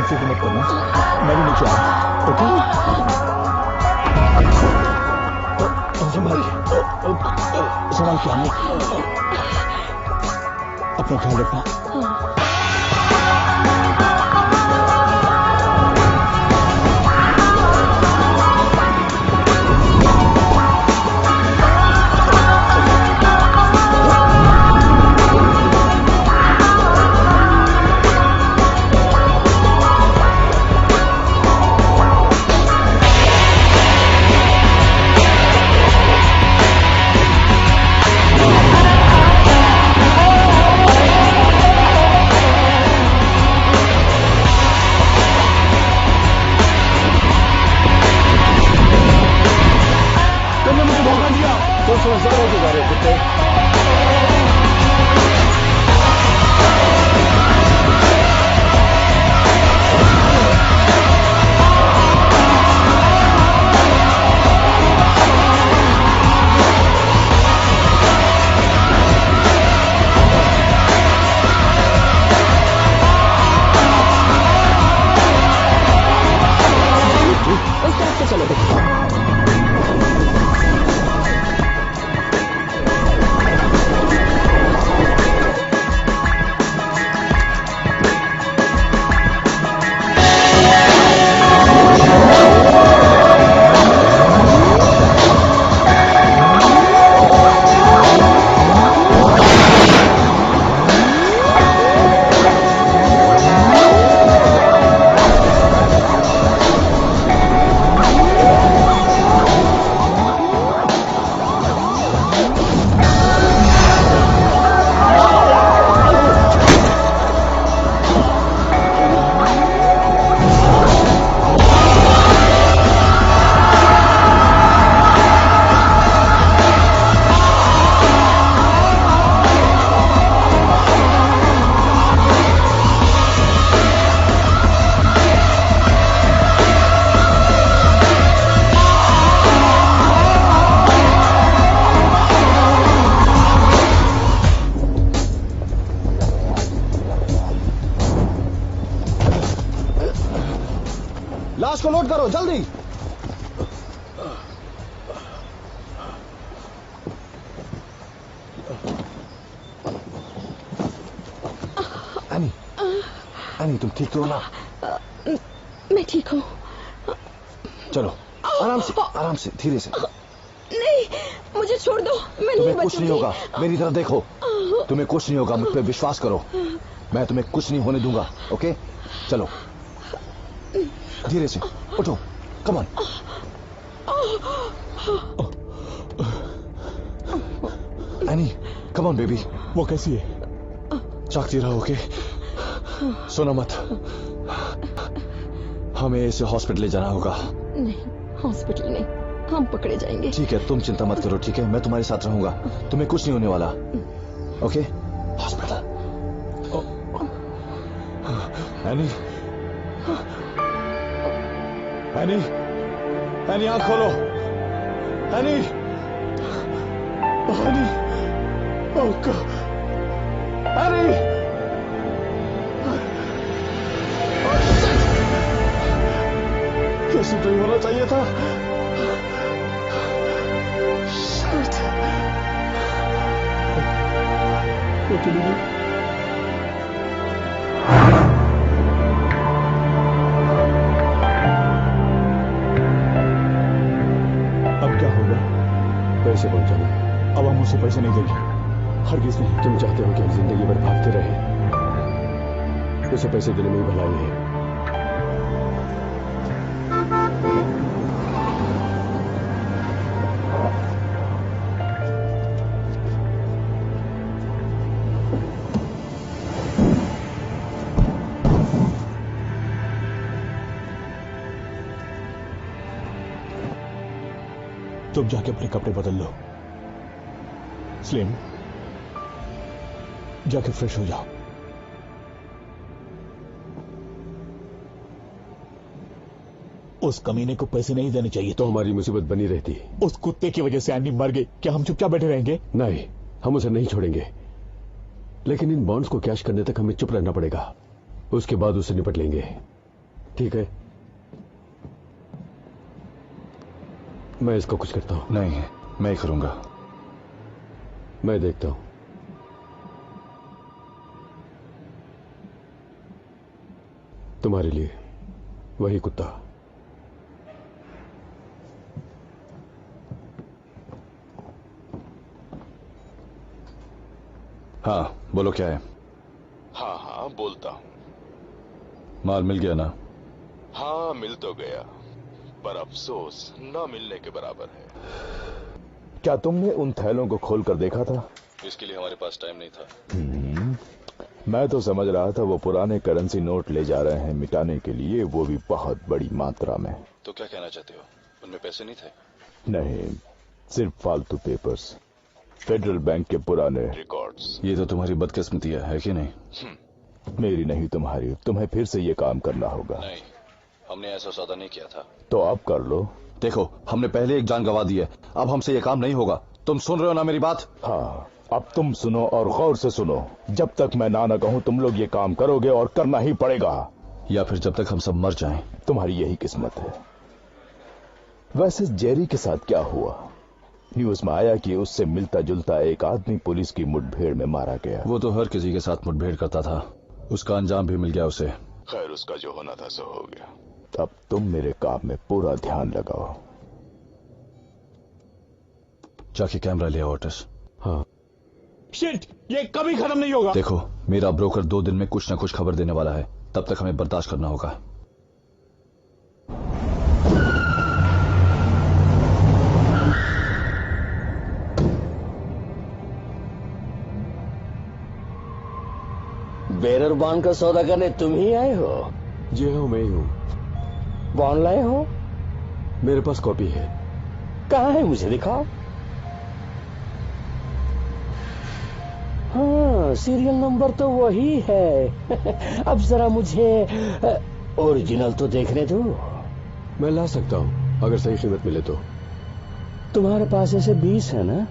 फिक्र मत करना, मैं भी नीचे आया। ओके? संभाल के आना, अपना ख्याल रखना। लाश को लोड करो जल्दी। एनी, एनी तुम ठीक तो हो ना? मैं ठीक हूँ। चलो आराम से धीरे से। नहीं, मुझे छोड़ दो, मैं नहीं बचूंगी। कुछ नहीं होगा, मेरी तरफ देखो। तुम्हें कुछ नहीं होगा, मुझ पे विश्वास करो। मैं तुम्हें कुछ नहीं होने दूंगा। ओके चलो धीरे से उठो, come on. Any come on baby. वो कैसी है? जागती रहो। ओके सोना मत, हमें इसे हॉस्पिटल ले जाना होगा। नहीं, हॉस्पिटल नहीं, हम पकड़े जाएंगे। ठीक है, तुम चिंता मत करो, ठीक है? मैं तुम्हारे साथ रहूंगा, तुम्हें कुछ नहीं होने वाला। Okay? Hospital. Any, any, any आंख खोलो। एनी, एनी, ओह गॉड, एनी, कैसे नहीं होना चाहिए था। Shit. वो चली गई। अब क्या होगा? पैसे पहुंचाना है। अब हम उसे पैसे नहीं देंगे, हरगिज नहीं। तुम चाहते हो कि हम जिंदगी भर भागते रहे? उसे पैसे देने में ही भलाई है। तुम जाके अपने कपड़े बदल लो। स्लिम, जाके फ्रेश हो जाओ। उस कमीने को पैसे नहीं देने चाहिए तो हमारी मुसीबत बनी रहती। उस कुत्ते की वजह से एंडी मर गई, क्या हम चुपचाप बैठे रहेंगे? नहीं, हम उसे नहीं छोड़ेंगे, लेकिन इन बॉन्ड्स को कैश करने तक हमें चुप रहना पड़ेगा। उसके बाद उसे निपट लेंगे, ठीक है? मैं इसको कुछ करता हूं। नहीं, मैं ही करूंगा। मैं देखता हूं। तुम्हारे लिए वही कुत्ता। हाँ, बोलो क्या है? हाँ हाँ बोलता हूँ। माल मिल गया ना? हाँ मिल तो गया, पर अफसोस न मिलने के बराबर है। क्या तुमने उन थैलों को खोलकर देखा था? इसके लिए हमारे पास टाइम नहीं था। मैं तो समझ रहा था वो पुराने करेंसी नोट ले जा रहे हैं मिटाने के लिए, वो भी बहुत बड़ी मात्रा में। तो क्या कहना चाहते हो, उनमें पैसे नहीं थे? नहीं, सिर्फ फालतू पेपर्स, फेडरल बैंक के पुराने रिकॉर्ड्स। ये तो तुम्हारी बदकिस्मती है कि नहीं? मेरी नहीं, तुम्हारी। तुम्हें फिर से ये काम करना होगा। नहीं, हमने ऐसा सौदा नहीं किया था। तो अब कर लो। देखो, हमने पहले एक जान गंवा दी है, अब हमसे ये काम नहीं होगा। तुम सुन रहे हो ना मेरी बात? हाँ, अब तुम सुनो और गौर से सुनो। जब तक मैं ना कहूं तुम लोग ये काम करोगे और करना ही पड़ेगा, या फिर जब तक हम सब मर जाएं। तुम्हारी यही किस्मत है। वैसे जेरी के साथ क्या हुआ? न्यूज में आया कि उससे मिलता जुलता एक आदमी पुलिस की मुठभेड़ में मारा गया। वो तो हर किसी के साथ मुठभेड़ करता था, उसका अंजाम भी मिल गया उसे। खैर, उसका जो होना था सो हो गया। अब तुम मेरे काम में पूरा ध्यान लगाओ। जाके कैमरा ले आओ ओटिस। हाँ। शिट, ये कभी खत्म नहीं होगा। देखो, मेरा ब्रोकर 2 दिन में कुछ ना कुछ खबर देने वाला है, तब तक हमें बर्दाश्त करना होगा। बेरर बॉन्ड का सौदा करने तुम ही आए हो? जी हाँ, मैं ही हूँ। बॉन्ड लाए हो? मेरे पास कॉपी है। कहाँ है, मुझे दिखाओ। हाँ, सीरियल नंबर तो वही है। अब जरा मुझे ओरिजिनल तो देखने दो। मैं ला सकता हूँ अगर सही कीमत मिले तो। तुम्हारे पास ऐसे 20 है ना?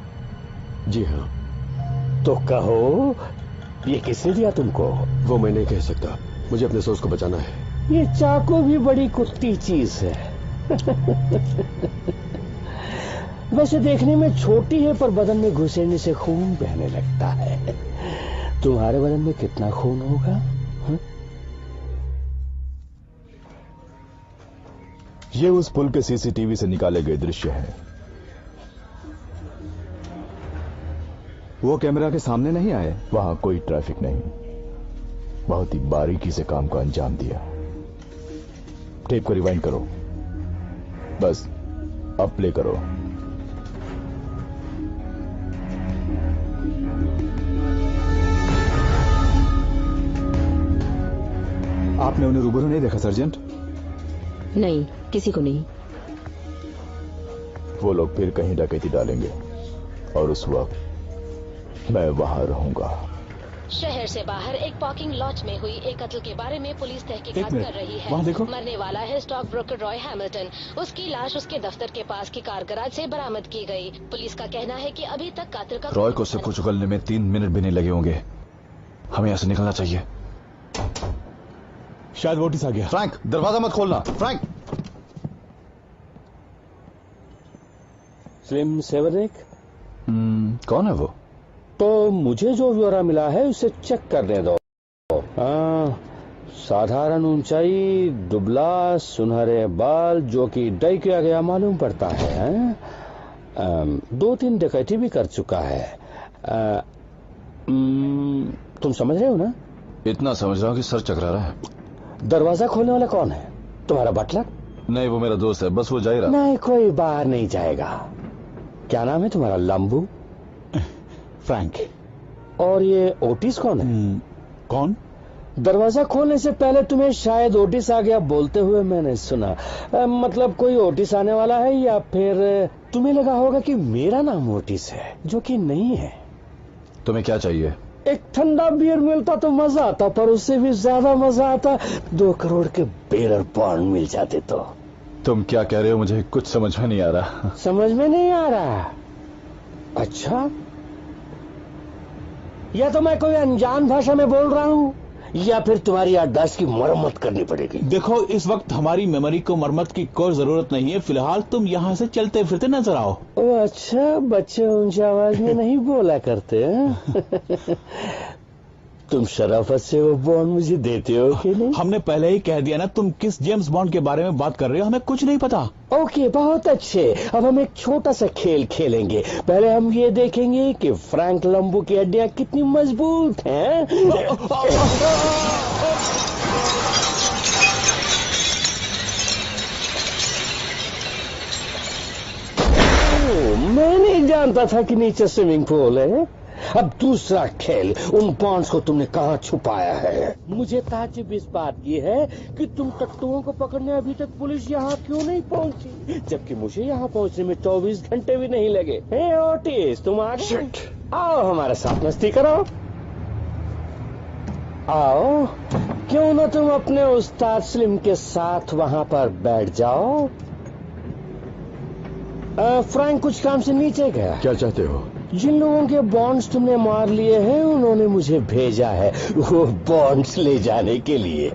जी हाँ। तो कहो, ये किसने दिया तुमको? वो मैं नहीं कह सकता, मुझे अपने सोच को बचाना है। ये चाकू भी बड़ी कुत्ती चीज है। वैसे देखने में छोटी है, पर बदन में घुसेने से खून बहने लगता है। तुम्हारे बदन में कितना खून होगा? ये उस पुल के सीसीटीवी से निकाले गए दृश्य हैं। वो कैमरा के सामने नहीं आए? वहां कोई ट्रैफिक नहीं। बहुत ही बारीकी से काम का अंजाम दिया। टेप को रिवाइंड करो। बस अब प्ले करो। आपने उन्हें रूबरू नहीं देखा सर्जेंट? नहीं, किसी को नहीं। वो लोग फिर कहीं डकैती डालेंगे और उस वक्त मैं वहां रहूंगा। शहर से बाहर एक पार्किंग लॉट में हुई एक कत्ल के बारे में पुलिस तहकीकात कर रही है। वहाँ देखो। मरने वाला है स्टॉक ब्रोकर रॉय हैमिल्टन। उसकी लाश उसके दफ्तर के पास की कार गैराज से बरामद की गई। पुलिस का कहना है कि अभी तक कातिल का रॉय को सब कुछ उगलने में 3 मिनट भी नहीं लगे होंगे। हमें यहाँ से निकलना चाहिए। शायद वोटिस आ गया। फ्रैंक, दरवाजा मत खोलना। फ्रैंक। स्लिम सेवरिक? कौन है वो? तो मुझे जो ब्यौरा मिला है उसे चेक करने दो। साधारण ऊंचाई, दुबला, सुनहरे बाल, जो कि डाई किया गया मालूम पड़ता है। 2-3 डकैती भी कर चुका है। तुम समझ रहे हो ना? इतना समझ रहा हूँ कि सर चकरा रहा है। दरवाजा खोलने वाला कौन है? तुम्हारा बटलर? नहीं, वो मेरा दोस्त है, बस वो जा ही रहा। नहीं, कोई बाहर नहीं जाएगा। क्या नाम है तुम्हारा? लंबू? फ्रैंक। और ये ओटिस कौन है? कौन? दरवाजा खोलने से पहले तुम्हें शायद ओटिस आ गया बोलते हुए मैंने सुना। मतलब कोई ओटिस आने वाला है, या फिर तुम्हें लगा होगा कि मेरा नाम ओटिस है, जो कि नहीं है। तुम्हें क्या चाहिए? एक ठंडा बियर मिलता तो मजा आता, पर उससे भी ज्यादा मजा आता 2 करोड़ के बेरर बॉन्ड मिल जाते तो। तुम क्या कह रहे हो? मुझे कुछ समझ में नहीं आ रहा। समझ में नहीं आ रहा? अच्छा, या तो मैं कोई अनजान भाषा में बोल रहा हूँ, या फिर तुम्हारी याददाश्त की मरम्मत करनी पड़ेगी। देखो, इस वक्त हमारी मेमोरी को मरम्मत की कोई जरूरत नहीं है। फिलहाल तुम यहाँ से चलते फिरते नजर आओ। ओ अच्छा, बच्चे ऊंची आवाज में नहीं बोला करते हैं। तुम शराफत से वो बॉन्ड मुझे देते हो कि नहीं? हमने पहले ही कह दिया ना, तुम किस जेम्स बॉन्ड के बारे में बात कर रहे हो, हमें कुछ नहीं पता। ओके, बहुत अच्छे। अब हम एक छोटा सा खेल खेलेंगे। पहले हम ये देखेंगे कि फ्रैंक लंबू की हड्डियां कितनी मजबूत हैं। मैं नहीं जानता था कि नीचे स्विमिंग पूल है। अब दूसरा खेल, उन बॉन्ड्स को तुमने कहाँ छुपाया है? मुझे ताज्जुब इस बात की है कि तुम टट्टुओं को पकड़ने अभी तक पुलिस यहाँ क्यों नहीं पहुँची, जबकि मुझे यहाँ पहुँचने में 24 घंटे भी नहीं लगे। हे ओटिस, तुम आ गए? आओ हमारे साथ मस्ती करो। आओ, क्यों ना तुम अपने उस्ताद स्लिम के साथ वहाँ पर बैठ जाओ। फ्रैंक कुछ काम से नीचे गया। क्या चाहते हो? जिन लोगों के बॉन्ड्स तुमने मार लिए हैं, उन्होंने मुझे भेजा है वो बॉन्ड्स ले जाने के लिए।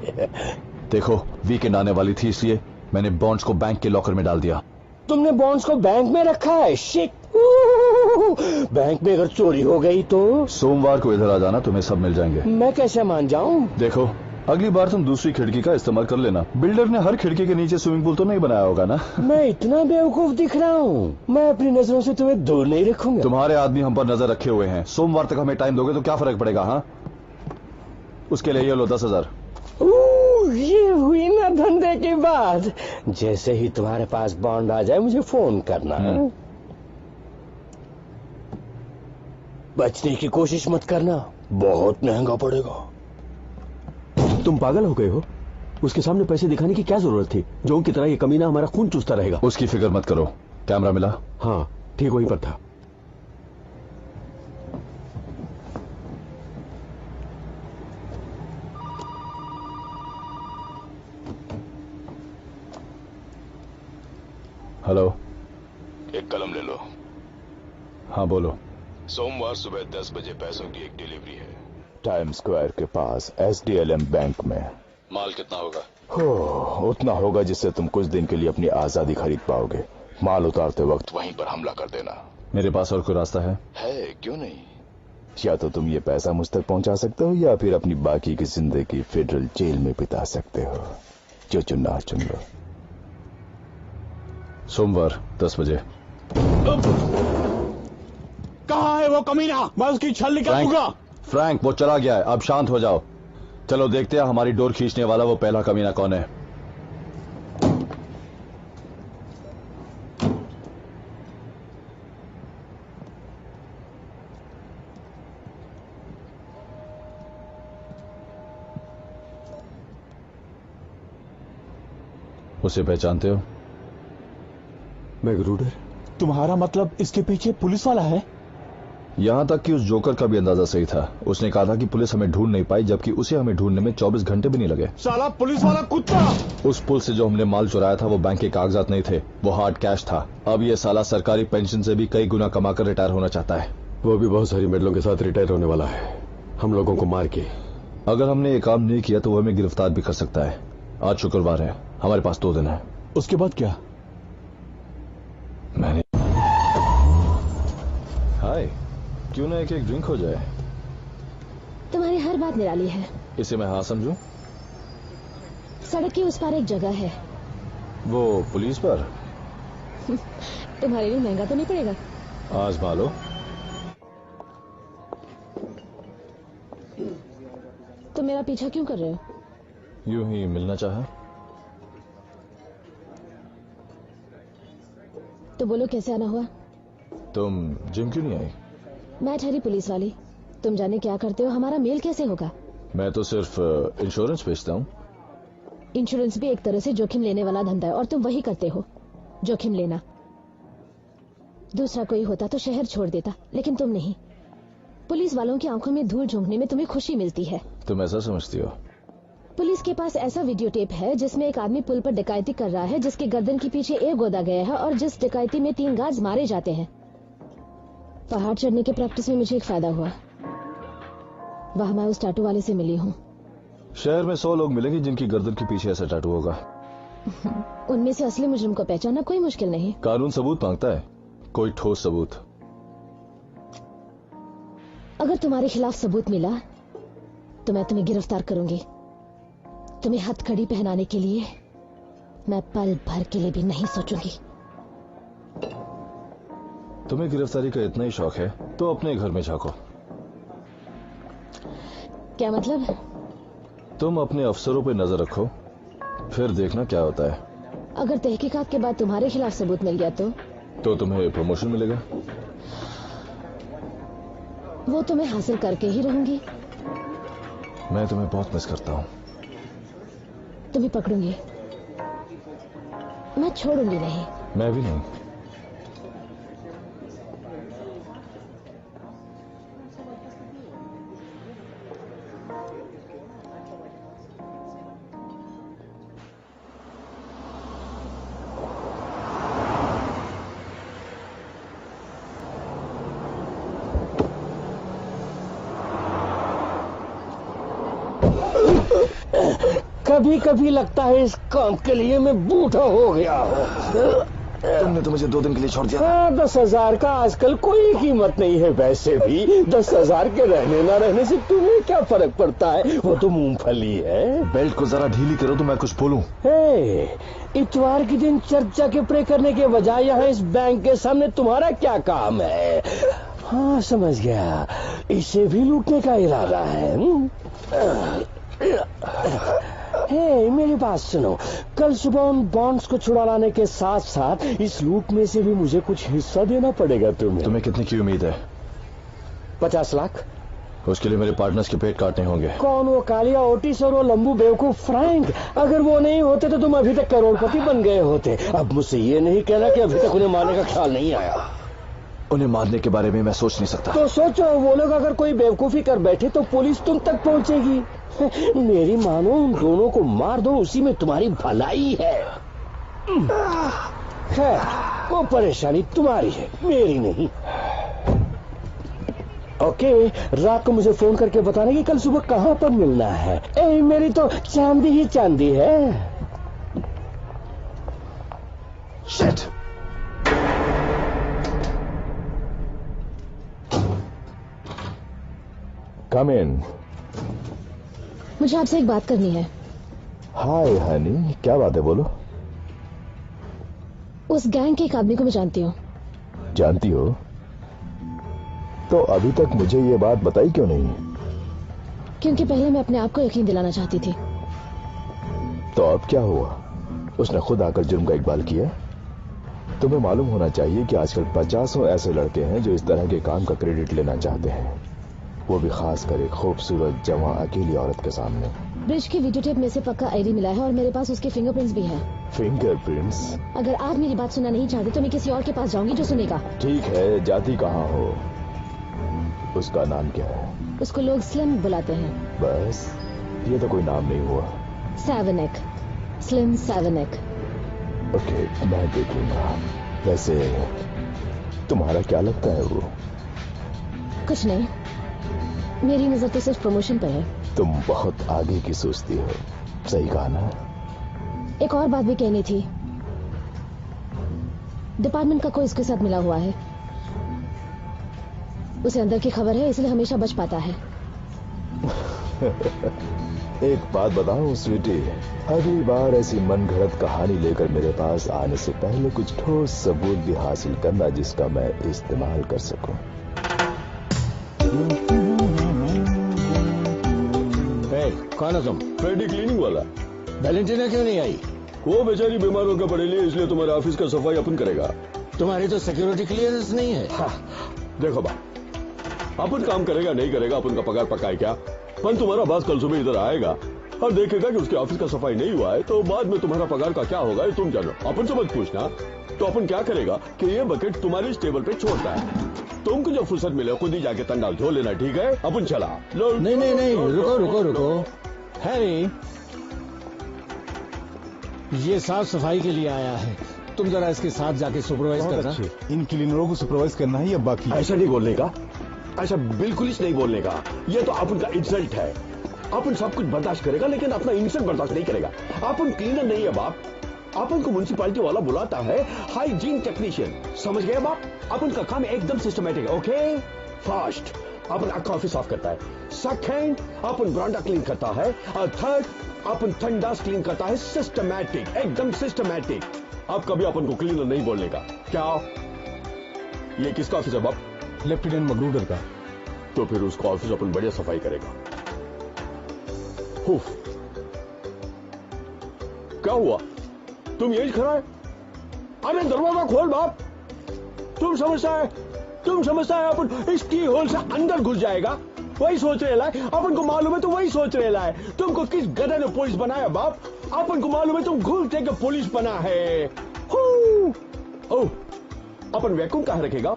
देखो, वीकेंड आने वाली थी, इसलिए मैंने बॉन्ड्स को बैंक के लॉकर में डाल दिया। तुमने बॉन्ड्स को बैंक में रखा है? शिट! बैंक में अगर चोरी हो गई तो? सोमवार को इधर आ जाना, तुम्हें सब मिल जाएंगे। मैं कैसे मान जाऊं? देखो, अगली बार तुम दूसरी खिड़की का इस्तेमाल कर लेना। बिल्डर ने हर खिड़की के नीचे स्विमिंग पूल तो नहीं बनाया होगा ना? मैं इतना बेवकूफ दिख रहा हूँ? मैं अपनी नजरों से तुम्हें दूर नहीं रखूंगा। तुम्हारे आदमी हम पर नजर रखे हुए हैं। सोमवार तक हमें टाइम दोगे तो क्या फर्क पड़ेगा? हाँ, उसके लिए ये लो 10,000। ये हुई ना धंधे की बात। जैसे ही तुम्हारे पास बॉन्ड आ जाए मुझे फोन करना। बचने की कोशिश मत करना, बहुत महंगा पड़ेगा। तुम पागल हो गए हो? उसके सामने पैसे दिखाने की क्या जरूरत थी? जो की तरह ये कमीना हमारा खून चूसता रहेगा। उसकी फिक्र मत करो। कैमरा मिला? हाँ, ठीक वहीं पर था। हेलो, एक कलम ले लो। हाँ बोलो। सोमवार सुबह 10 बजे पैसों की एक डिलीवरी है, टाइम स्क्वायर के पास SDLM बैंक में। माल कितना होगा? हो, उतना होगा जिससे तुम कुछ दिन के लिए अपनी आजादी खरीद पाओगे। माल उतारते वक्त वहीं पर हमला कर देना। मेरे पास और कोई रास्ता है? क्यों नहीं? या तो तुम ये पैसा मुझ तक पहुंचा सकते हो, या फिर अपनी बाकी की जिंदगी फेडरल जेल में बिता सकते हो। जो चुनना चुन लो। सोमवार 10 बजे। कहाँ है वो कमीना? मैं उसकी छल निकालूंगा। फ्रैंक, वो चला गया है, अब शांत हो जाओ। चलो देखते हैं हमारी डोर खींचने वाला वो पहला कमीना कौन है। उसे पहचानते हो? मैग्रूडर? तुम्हारा मतलब इसके पीछे पुलिस वाला है? यहां तक कि उस जोकर का भी अंदाजा सही था। उसने कहा था कि पुलिस हमें ढूंढ नहीं पाई, जबकि उसे हमें ढूंढने में 24 घंटे भी नहीं लगे। साला पुलिस वाला कुत्ता! उस पुल से जो हमने माल चुराया था वो बैंक के कागजात नहीं थे, वो हार्ड कैश था। अब ये साला सरकारी पेंशन से भी कई गुना कमाकर रिटायर होना चाहता है। वो भी बहुत सारी मेडलों के साथ रिटायर होने वाला है, हम लोगों को मार के। अगर हमने ये काम नहीं किया तो वो हमें गिरफ्तार भी कर सकता है। आज शुक्रवार है, हमारे पास 2 दिन है। उसके बाद क्या? मैंने हाय, क्यों ना एक ड्रिंक हो जाए? तुम्हारी हर बात निराली है। इसे मैं हाँ समझूं? सड़क के उस पार एक जगह है। वो पुलिस पर? तुम्हारे लिए महंगा तो नहीं पड़ेगा। आजमा लो। तुम मेरा पीछा क्यों कर रहे हो? यूं ही मिलना चाहा। तो बोलो कैसे आना हुआ? तुम जिम क्यों नहीं आई? मैं ठहरी पुलिस वाली, तुम जाने क्या करते हो, हमारा मेल कैसे होगा? मैं तो सिर्फ इंश्योरेंस बेचता हूँ। इंश्योरेंस भी एक तरह से जोखिम लेने वाला धंधा है और तुम वही करते हो, जोखिम लेना। दूसरा कोई होता तो शहर छोड़ देता, लेकिन तुम नहीं। पुलिस वालों की आंखों में धूल झोंकने में तुम्हें खुशी मिलती है। तुम ऐसा समझती हो? पुलिस के पास ऐसा वीडियो टेप है जिसमें एक आदमी पुल पर डकैती कर रहा है, जिसके गर्दन के पीछे एक गोदा गया है और जिस डकैती में 3 गार्ड्स मारे जाते हैं। पहाड़ चढ़ने के प्रैक्टिस में मुझे एक फायदा हुआ। वहां मैं उस टैटू वाले से मिली हूँ। शहर में 100 लोग मिलेंगे जिनकी गर्दन के पीछे ऐसा टैटू होगा। उनमें से असली मुजरिम को पहचानना कोई मुश्किल नहीं। कानून सबूत मांगता है, कोई ठोस सबूत। अगर तुम्हारे खिलाफ सबूत मिला तो मैं तुम्हें गिरफ्तार करूंगी। तुम्हें हथकड़ी पहनाने के लिए मैं पल भर के लिए भी नहीं सोचूंगी। तुम्हें गिरफ्तारी का इतना ही शौक है तो अपने घर में झांको। क्या मतलब? तुम अपने अफसरों पे नजर रखो, फिर देखना क्या होता है। अगर तहकीकात के बाद तुम्हारे खिलाफ सबूत मिल गया तो तुम्हें प्रमोशन मिलेगा। वो तुम्हें हासिल करके ही रहूंगी। मैं तुम्हें बहुत मिस करता हूँ। तुम्हें पकड़ूंगी, मैं छोड़ूंगी नहीं। मैं भी नहीं। कभी कभी लगता है इस काम के लिए मैं बूढ़ा हो गया हूँ। तुमने तो मुझे 2 दिन के लिए छोड़ दिया। हाँ, 10,000 का आजकल कोई कीमत नहीं है। वैसे भी 10,000 के रहने ना रहने से तुम्हें क्या फर्क पड़ता है? वो तो मूंगफली है। बेल्ट को जरा ढीली करो तो मैं कुछ बोलूं। इतवार के दिन चर्च जाके प्रे करने के बजाय यहाँ इस बैंक के सामने तुम्हारा क्या काम है? हाँ, समझ गया, इसे भी लूटने का इरादा है। मेरी बात सुनो, कल सुबह उन बॉन्ड्स को छुड़ा लाने के साथ साथ इस लूट में से भी मुझे कुछ हिस्सा देना पड़ेगा। तुम्हें कितने की उम्मीद है? 50 लाख। उसके लिए मेरे पार्टनर्स के पेट काटने होंगे। कौन? वो कालिया ओटिस और वो लंबू बेवकूफ फ्रैंक। अगर वो नहीं होते तो तुम अभी तक करोड़पति बन गए होते। अब मुझसे ये नहीं कहना कि अभी तक उन्हें मारने का ख्याल नहीं आया। उन्हें मारने के बारे में मैं सोच नहीं सकता। तो सोचो, वो लोग अगर कोई बेवकूफी कर बैठे तो पुलिस तुम तक पहुंचेगी। मेरी मानो, उन दोनों को मार दो, उसी में तुम्हारी भलाई है। खैर, वो परेशानी तुम्हारी है, मेरी नहीं। ओके, रात को मुझे फोन करके बताना कि कल सुबह कहां पर मिलना है। मेरी तो चांदी ही चांदी है। शिट। कम इन। मुझे आपसे एक बात करनी है। हाय हनी, क्या बात है? बोलो। उस गैंग के एक आदमी को मैं जानती हूँ। जानती हो? तो अभी तक मुझे ये बात बताई क्यों नहीं? क्योंकि पहले मैं अपने आप को यकीन दिलाना चाहती थी। तो अब क्या हुआ? उसने खुद आकर जुर्म का इकबाल किया। तुम्हें मालूम होना चाहिए कि आजकल 50 ऐसे लड़के हैं जो इस तरह के काम का क्रेडिट लेना चाहते हैं। वो भी खास कर एक खूबसूरत जवां अकेली औरत के सामने। ब्रिज की वीडियो टेप में से पक्का आईडी मिला है और मेरे पास उसके फिंगरप्रिंट्स भी हैं। फिंगरप्रिंट्स? अगर आप मेरी बात सुनना नहीं चाहते तो मैं किसी और के पास जाऊंगी जो सुनेगा। ठीक है, जाती कहाँ हो? उसका नाम क्या है? उसको लोग स्लिम बुलाते हैं। बस? ये तो कोई नाम नहीं हुआ। सैवनिक, स्लिम सैवनिक। ओके, मैं देखूंगा। वैसे तुम्हारा क्या लगता है वो? कुछ नहीं, मेरी नजर तो सिर्फ प्रमोशन पर है। तुम बहुत आगे की सोचती हो, सही कहा ना? एक और बात भी कहनी थी। डिपार्टमेंट का कोई इसके साथ मिला हुआ है। उसे अंदर की खबर है, इसलिए हमेशा बच पाता है। एक बात बताऊं स्वीटी, अगली बार ऐसी मनगढ़ंत कहानी लेकर मेरे पास आने से पहले कुछ ठोस सबूत भी हासिल करना जिसका मैं इस्तेमाल कर सकूं। कौन हो तुम? फ्रेडी क्लीनिंग वाला। वैलेंटीना क्यों नहीं आई? वो बेचारी बीमार होकर पड़ेली, इसलिए तुम्हारे ऑफिस का सफाई अपन करेगा। तुम्हारी तो सिक्योरिटी क्लियरेंस नहीं है। हाँ, देखो बा, अपन काम करेगा नहीं करेगा, अपन का पगार पक्का है क्या? पर तुम्हारा बॉस कल सुबह इधर आएगा और देखेगा कि उसके ऑफिस का सफाई नहीं हुआ है, तो बाद में तुम्हारा पगार का क्या होगा ये तुम जानो। अपन से मत पूछना। तो अपन क्या करेगा कि ये बकेट तुम्हारी टेबल पे छोड़ता है, तुमको जब फुर्सत मिले खुद ही जाके तंडाल धो लेना, ठीक है? अपन चला। नहीं नहीं नहीं, रुको रुको रुको। हैरी, ये साफ सफाई के लिए आया है, तुम जरा इसके साथ जाके सुपरवाइज करना। इन क्लीनरों को सुपरवाइज करना ही अब बाकी। ऐसा नहीं बोलने का, ऐसा बिल्कुल ही नहीं बोलने का। ये तो अपन का इंसल्ट है। अपन सब कुछ बर्दाश्त करेगा लेकिन अपना इंसल्ट बर्दाश्त नहीं करेगा। अपन क्लीनर नहीं है बाप, अपन को म्युनिसिपैलिटी वाला बुलाता है हाइजीन टेक्नीशियन, समझ गए बाप? अपन का काम एकदम सिस्टमैटिक है। ओके, फर्स्ट अपन आपका ऑफिस साफ करता है, सेकंड अपन बरांडा क्लीन करता है, और थर्ड अपन ठंडास क्लीन करता है। सिस्टमैटिक, एकदम सिस्टमैटिक। अब कभी अपन को क्लीनर नहीं बोलने का। क्या ये किसका ऑफिस है बाप? लेफ्टिनेंट मगरूडर का। तो फिर उसका ऑफिस अपन बढ़िया सफाई करेगा। हुफ, क्या हुआ? तुम यही खड़ा है? अरे दरवाजा खोल बाप। तुम समझता है अपन इस की होल से अंदर घुस जाएगा? वही सोच रहे है, अपन को मालूम है तो वही सोच रहे है। तुमको किस गधे ने पुलिस बनाया बाप? अपन को मालूम है तुम घुस दे के पुलिस बना है। ओह, अपन वैक्यूम कहाँ रखेगा?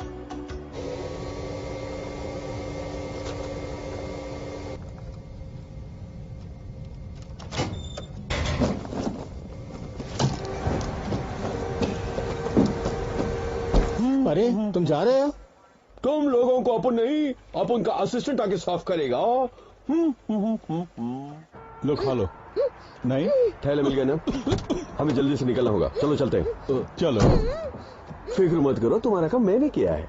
अरे तुम जा रहे हो? तुम लोगों को अपन नहीं, अपन का असिस्टेंट आके साफ करेगा। लो खा लो। नहीं, थैले मिल गए ना? हमें जल्दी से निकलना होगा, चलो चलते हैं। चलो। फिक्र मत करो, तुम्हारा काम मैंने किया है।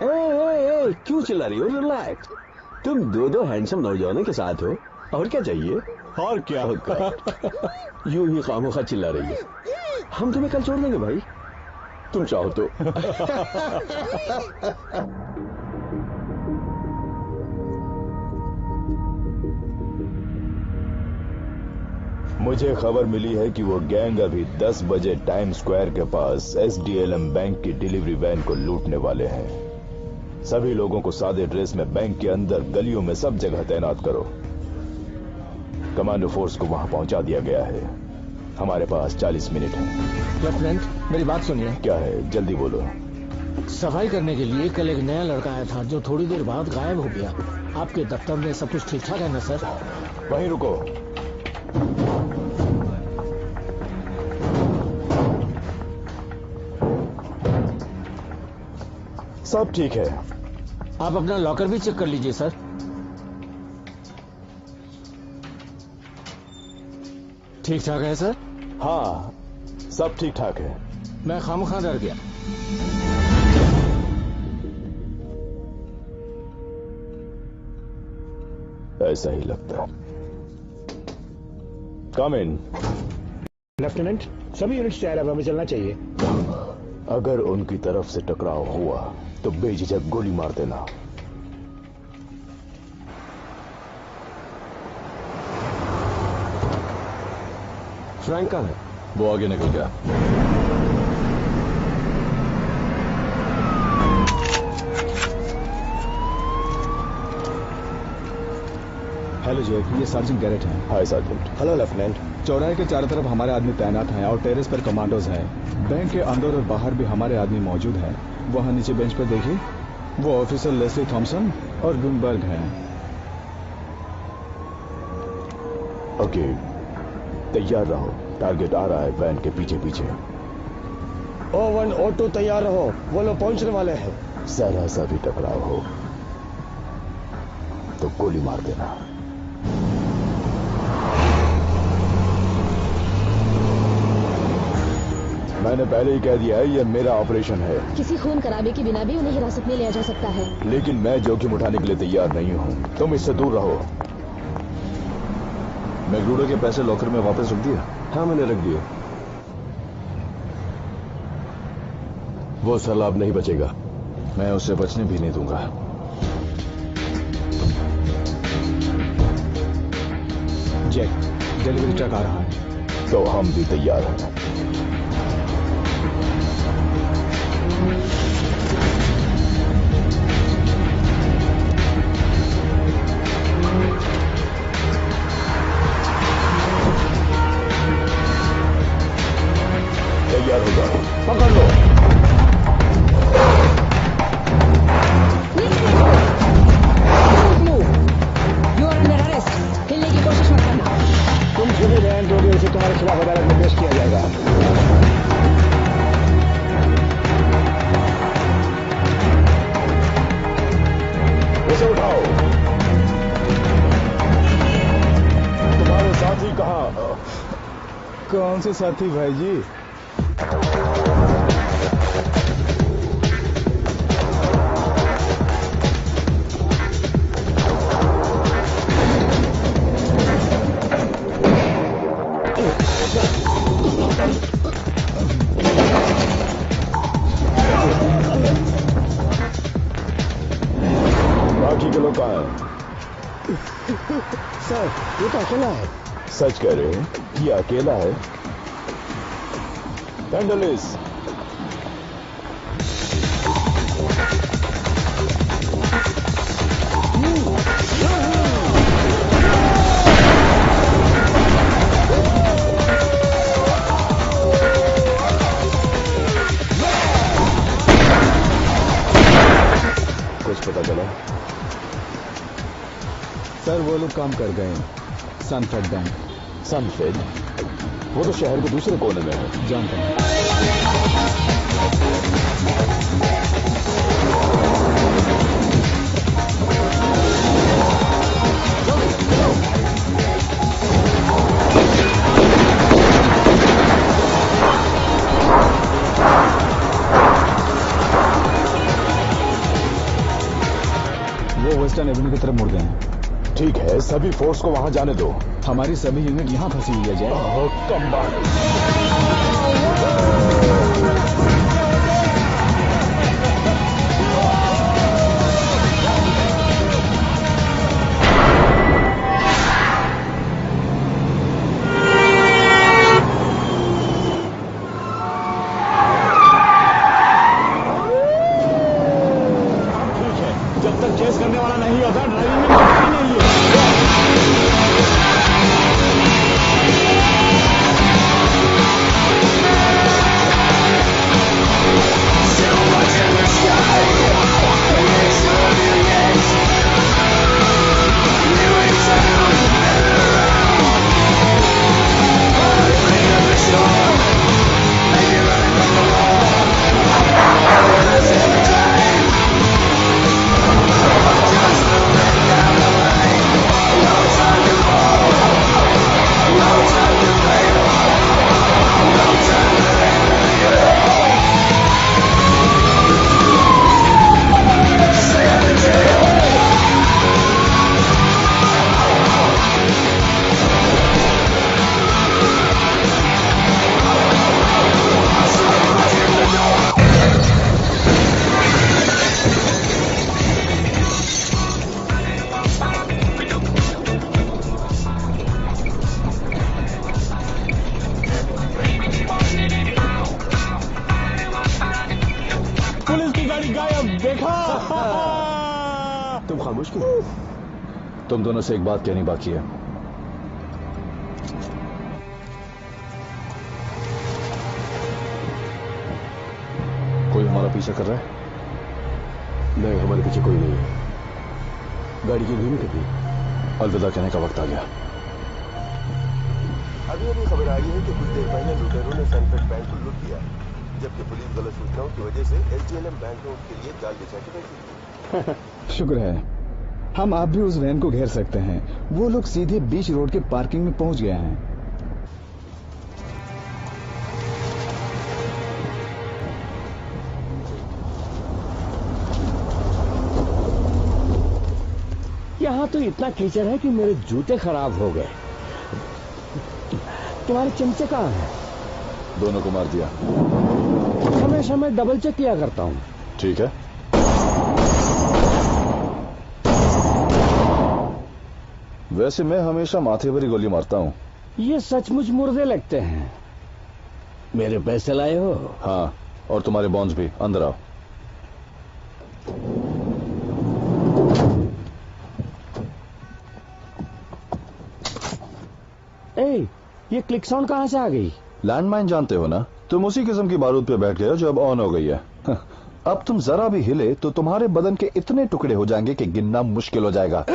ए, क्यों चिल्ला रही हो? रिलैक्स। तुम दो हैंडसम नौजवानों के साथ हो, और क्या चाहिए? और क्या? यूं ही खामोखा चिल्ला रही है। हम तुम्हें कल छोड़ देंगे भाई, तुम चाहो तो। मुझे खबर मिली है कि वो गैंग अभी 10 बजे टाइम स्क्वायर के पास SDLM बैंक की डिलीवरी वैन को लूटने वाले हैं। सभी लोगों को सादे ड्रेस में बैंक के अंदर गलियों में सब जगह तैनात करो। कमांडो फोर्स को वहां पहुंचा दिया गया है। हमारे पास 40 मिनट है। लेफ्टिनेंट, मेरी बात सुनिए। क्या है? जल्दी बोलो। सफाई करने के लिए कल एक नया लड़का आया था जो थोड़ी देर बाद गायब हो गया। आपके दफ्तर में सब कुछ ठीक ठाक है ना सर? वहीं रुको। सब ठीक है। आप अपना लॉकर भी चेक कर लीजिए सर। ठीक ठाक है सर? हाँ, सब ठीक ठाक है। मैं खामखा डर गया। ऐसा ही लगता है। कम इन। लेफ्टिनेंट, सभी यूनिट्स तैयार है, हमें चलना चाहिए। अगर उनकी तरफ से टकराव हुआ तो बेझिझक गोली मार देना। फ्रैंक कहाँ है? वो आगे निकल गया। हेलो जैक, ये सार्जेंट गैरेट हैं। हाय सार्जेंट। Hello lieutenant. चौराहे के चारों तरफ हमारे आदमी तैनात हैं और टेरेस पर कमांडोज हैं। बैंक के अंदर और बाहर भी हमारे आदमी मौजूद हैं। वहाँ नीचे बेंच पर देखिए, वो ऑफिसर लेस्ली थॉमसन और गुनबर्ग हैं। ओके, तैयार रहो, टारगेट आ रहा है वैन के पीछे पीछे। O1 O2 तैयार रहो, वो लोग पहुंचने वाले हैं। जरा सा भी टकराव हो तो गोली मार देना। मैंने पहले ही कह दिया है, ये मेरा ऑपरेशन है। किसी खून खराबे के बिना भी उन्हें हिरासत में लिया जा सकता है। लेकिन मैं जोखिम उठाने के लिए तैयार नहीं हूँ। तुम इससे दूर रहो। मैग्रूडर के पैसे लॉकर में वापस रख दिया? हाँ, मैंने रख दिया। वो सलाब नहीं बचेगा। मैं उसे बचने भी नहीं दूंगा। जैक, डिलीवरी ट्रक आ रहा है। तो हम भी तैयार हैं। तैयार हो जाओ, पकड़ लो। हिलने की कोशिश मत करना। तुम सभी बयान दोगे, उसे तुम्हारे खिलाफ अदालत में पेश किया जाएगा। उसे उठाओ। तुम्हारे साथी कहाँ? कौन से साथी भाई जी? बाकी के लोग कहाँ हैं? सर, ये तो अकेला है। सच कह रहे हैं? ये अकेला है? पेंडलिस, कुछ पता चला? सर, वो लोग काम कर गए। सनफेड बैंक। सनफेड? वो तो शहर के दूसरे कोने में है। जानता हूँ। वो वेस्टर्न एवेन्यू की तरफ मुड़ गए हैं। ठीक है, सभी फोर्स को वहां जाने दो। हमारी सभी यूनिट यहाँ फंसी हुई है जय। कम बात। ठीक है, जब तक केस करने वाला नहीं होता, ड्राइविंग में मजा नहीं है। पुलिस की गाड़ी गायब, देखा? तुम खामोश क्यों? तुम दोनों से एक बात कहनी बाकी है। कोई हमारा पीछा कर रहा है? नहीं, हमारे पीछे कोई नहीं है। गाड़ी की धीमी कितनी? अलविदा कहने का वक्त आ गया। अभी खबर आई है कि कुछ देर पहले लुटेरों ने सनफेड बैंक को लूट किया, जबकि पुलिस गलत सूचनाओं की वजह से एसडीएलएम बैंक ने उसके लिए जाल बिछा के बैठी थी। शुक्र है हम आप भी उस वैन को घेर सकते हैं। वो लोग सीधे बीच रोड के पार्किंग में पहुंच गए हैं। यहाँ तो इतना कीचड़ है कि मेरे जूते खराब हो गए। तुम्हारे चमचे कहाँ हैं? दोनों को मार दिया। हमेशा मैं डबल चेक किया करता हूँ। ठीक है। वैसे मैं हमेशा माथे पर ही गोली मारता हूँ। ये सचमुच मुर्दे लगते हैं। मेरे पैसे लाए हो? हाँ, और तुम्हारे बॉन्ड्स भी। अंदर आओ। ये क्लिक साउंड कहाँ से आ गई? लैंडमाइन जानते हो ना, तुम उसी किस्म की बारूद पे बैठ गए हो जो अब ऑन हो गई है। अब तुम जरा भी हिले तो तुम्हारे बदन के इतने टुकड़े हो जाएंगे कि गिनना मुश्किल हो जाएगा।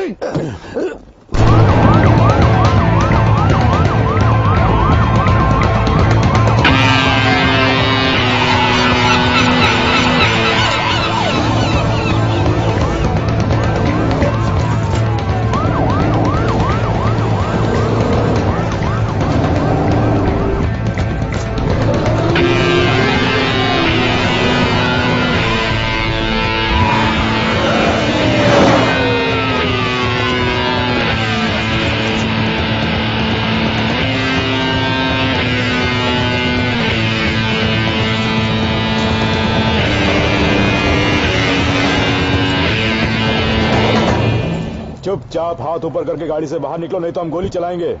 चुपचाप हाथ ऊपर करके गाड़ी से बाहर निकलो, नहीं तो हम गोली चलाएंगे।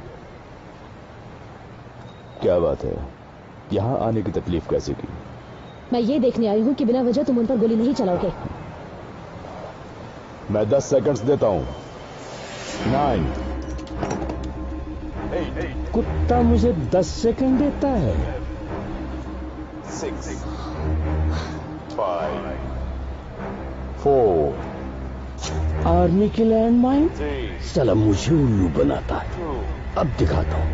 क्या बात है, यहां आने की तकलीफ कैसे की? मैं ये देखने आई हूँ कि बिना वजह तुम उन पर गोली नहीं चलाओगे। मैं 10 सेकंड्स देता हूं। 9। कुत्ता मुझे 10 सेकंड देता है। 6 5 4 आर्मी की लैंडमाइन साला मुझे उल्लू बनाता है। अब दिखाता हूँ।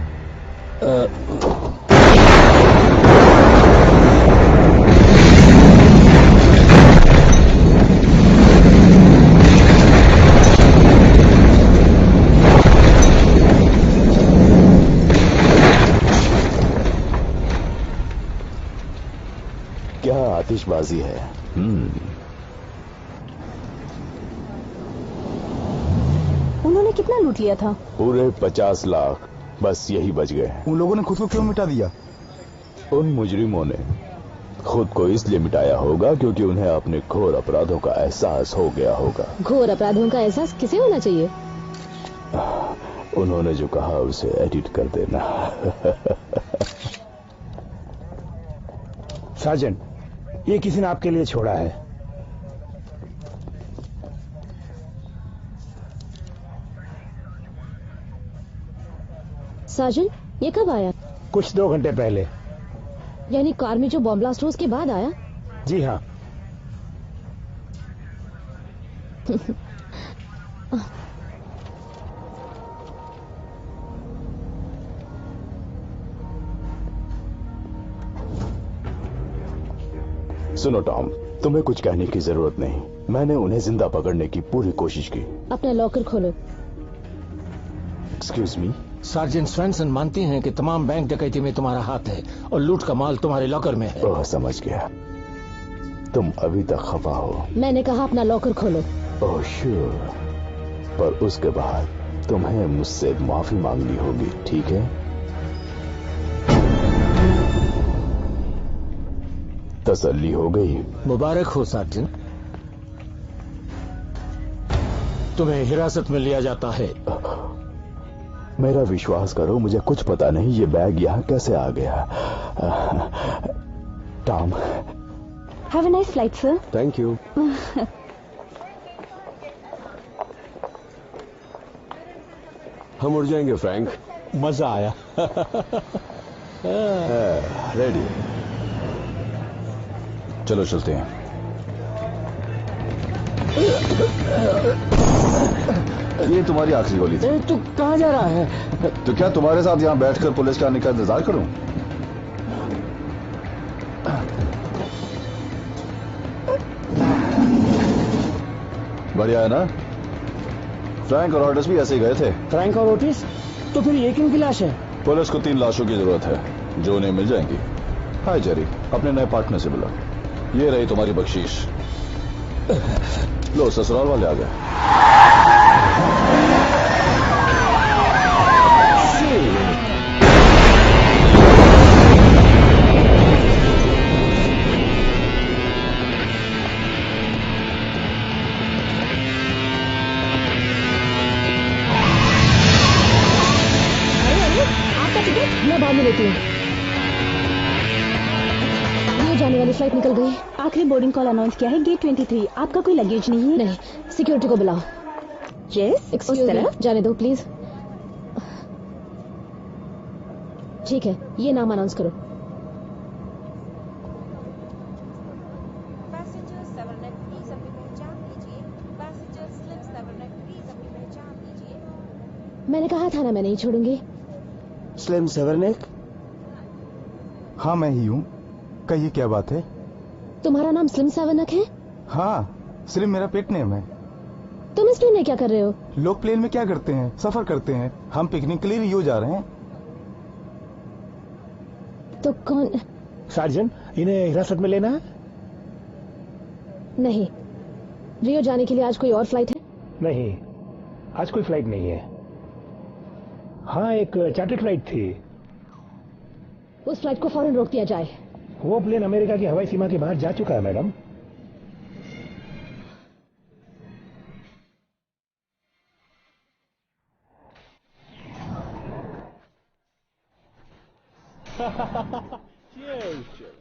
क्या आतिशबाजी है। उन्होंने कितना लूट लिया था? पूरे 50 लाख। बस यही बच गए। उन लोगों ने खुद को क्यों मिटा दिया? उन मुजरिमों ने खुद को इसलिए मिटाया होगा क्योंकि उन्हें अपने घोर अपराधों का एहसास हो गया होगा। घोर अपराधों का एहसास किसे होना चाहिए? उन्होंने जो कहा उसे एडिट कर देना। सार्जेंट, ये किसी ने आपके लिए छोड़ा है। साजन, ये कब आया? कुछ 2 घंटे पहले। यानी कार में जो बॉम्ब ब्लास्ट हो उसके बाद आया? जी हाँ। सुनो टॉम, तुम्हें कुछ कहने की जरूरत नहीं। मैंने उन्हें जिंदा पकड़ने की पूरी कोशिश की। अपना लॉकर खोलो। Excuse me. सार्जेंट स्वैनसन मानती हैं कि तमाम बैंक डकैती में तुम्हारा हाथ है और लूट का माल तुम्हारे लॉकर में है। ओह, समझ गया। तुम अभी तक खफा हो। मैंने कहा अपना लॉकर खोलो। ओह श्योर, पर उसके बाद तुम्हें मुझसे माफी मांगनी होगी, ठीक है? तसल्ली हो गई? मुबारक हो सार्जेंट, तुम्हें हिरासत में लिया जाता है। मेरा विश्वास करो, मुझे कुछ पता नहीं ये बैग यहाँ कैसे आ गया। Tom, have a nice flight sir. Thank you. हम उड़ जाएंगे फ्रैंक। मजा आया। रेडी, चलो चलते हैं। ये तुम्हारी आखिरी गोली थी। तू कहाँ जा रहा है? तो क्या तुम्हारे साथ यहाँ बैठकर पुलिस के आने का इंतजार करूं? बढ़िया है ना? फ्रैंक और ऑटिस भी ऐसे ही गए थे। फ्रैंक और ओटिस? तो फिर ये किन की लाश है? पुलिस को 3 लाशों की जरूरत है जो उन्हें मिल जाएंगी। हाय जेरी, अपने नए पार्टनर से मिला। ये रही तुम्हारी बख्शीश। लो, ससुराल वाले आ गए। आपका टिकट मैं बाद में लेती हूँ। ये जाने वाली फ्लाइट निकल गई। आखिरी बोर्डिंग कॉल अनाउंस किया है गेट 23। आपका कोई लगेज नहीं है? नहीं, सिक्योरिटी को बुलाओ। यस, एक्सक्यूज मी, जाने दो प्लीज। ठीक है, ये नाम अनाउंस करो। पैसेंजर सेवरनेक प्लीज अपनी पहचान दीजिए। पैसेंजर स्लिम सेवरनेक प्लीज अपनी पहचान दीजिए। मैंने कहा था ना मैं नहीं छोड़ूंगी। स्लिम सेवरनेक? हाँ, मैं ही हूँ। कहिए क्या बात है? तुम्हारा नाम स्लिम सेवरनेक है? हाँ, स्लिम मेरा पेट नेम है। तुम इस प्लेन में क्या कर रहे हो? लोग प्लेन में क्या करते हैं? सफर करते हैं। हम पिकनिक के लिए रियो जा रहे हैं। तो कौन? सार्जन, इन्हें हिरासत में लेना है? नहीं, रियो जाने के लिए आज कोई और फ्लाइट है? नहीं, आज कोई फ्लाइट नहीं है। हाँ, एक चार्टर्ड फ्लाइट थी। उस फ्लाइट को फौरन रोक दिया जाए। वो प्लेन अमेरिका की हवाई सीमा के बाहर जा चुका है मैडम। Cheers.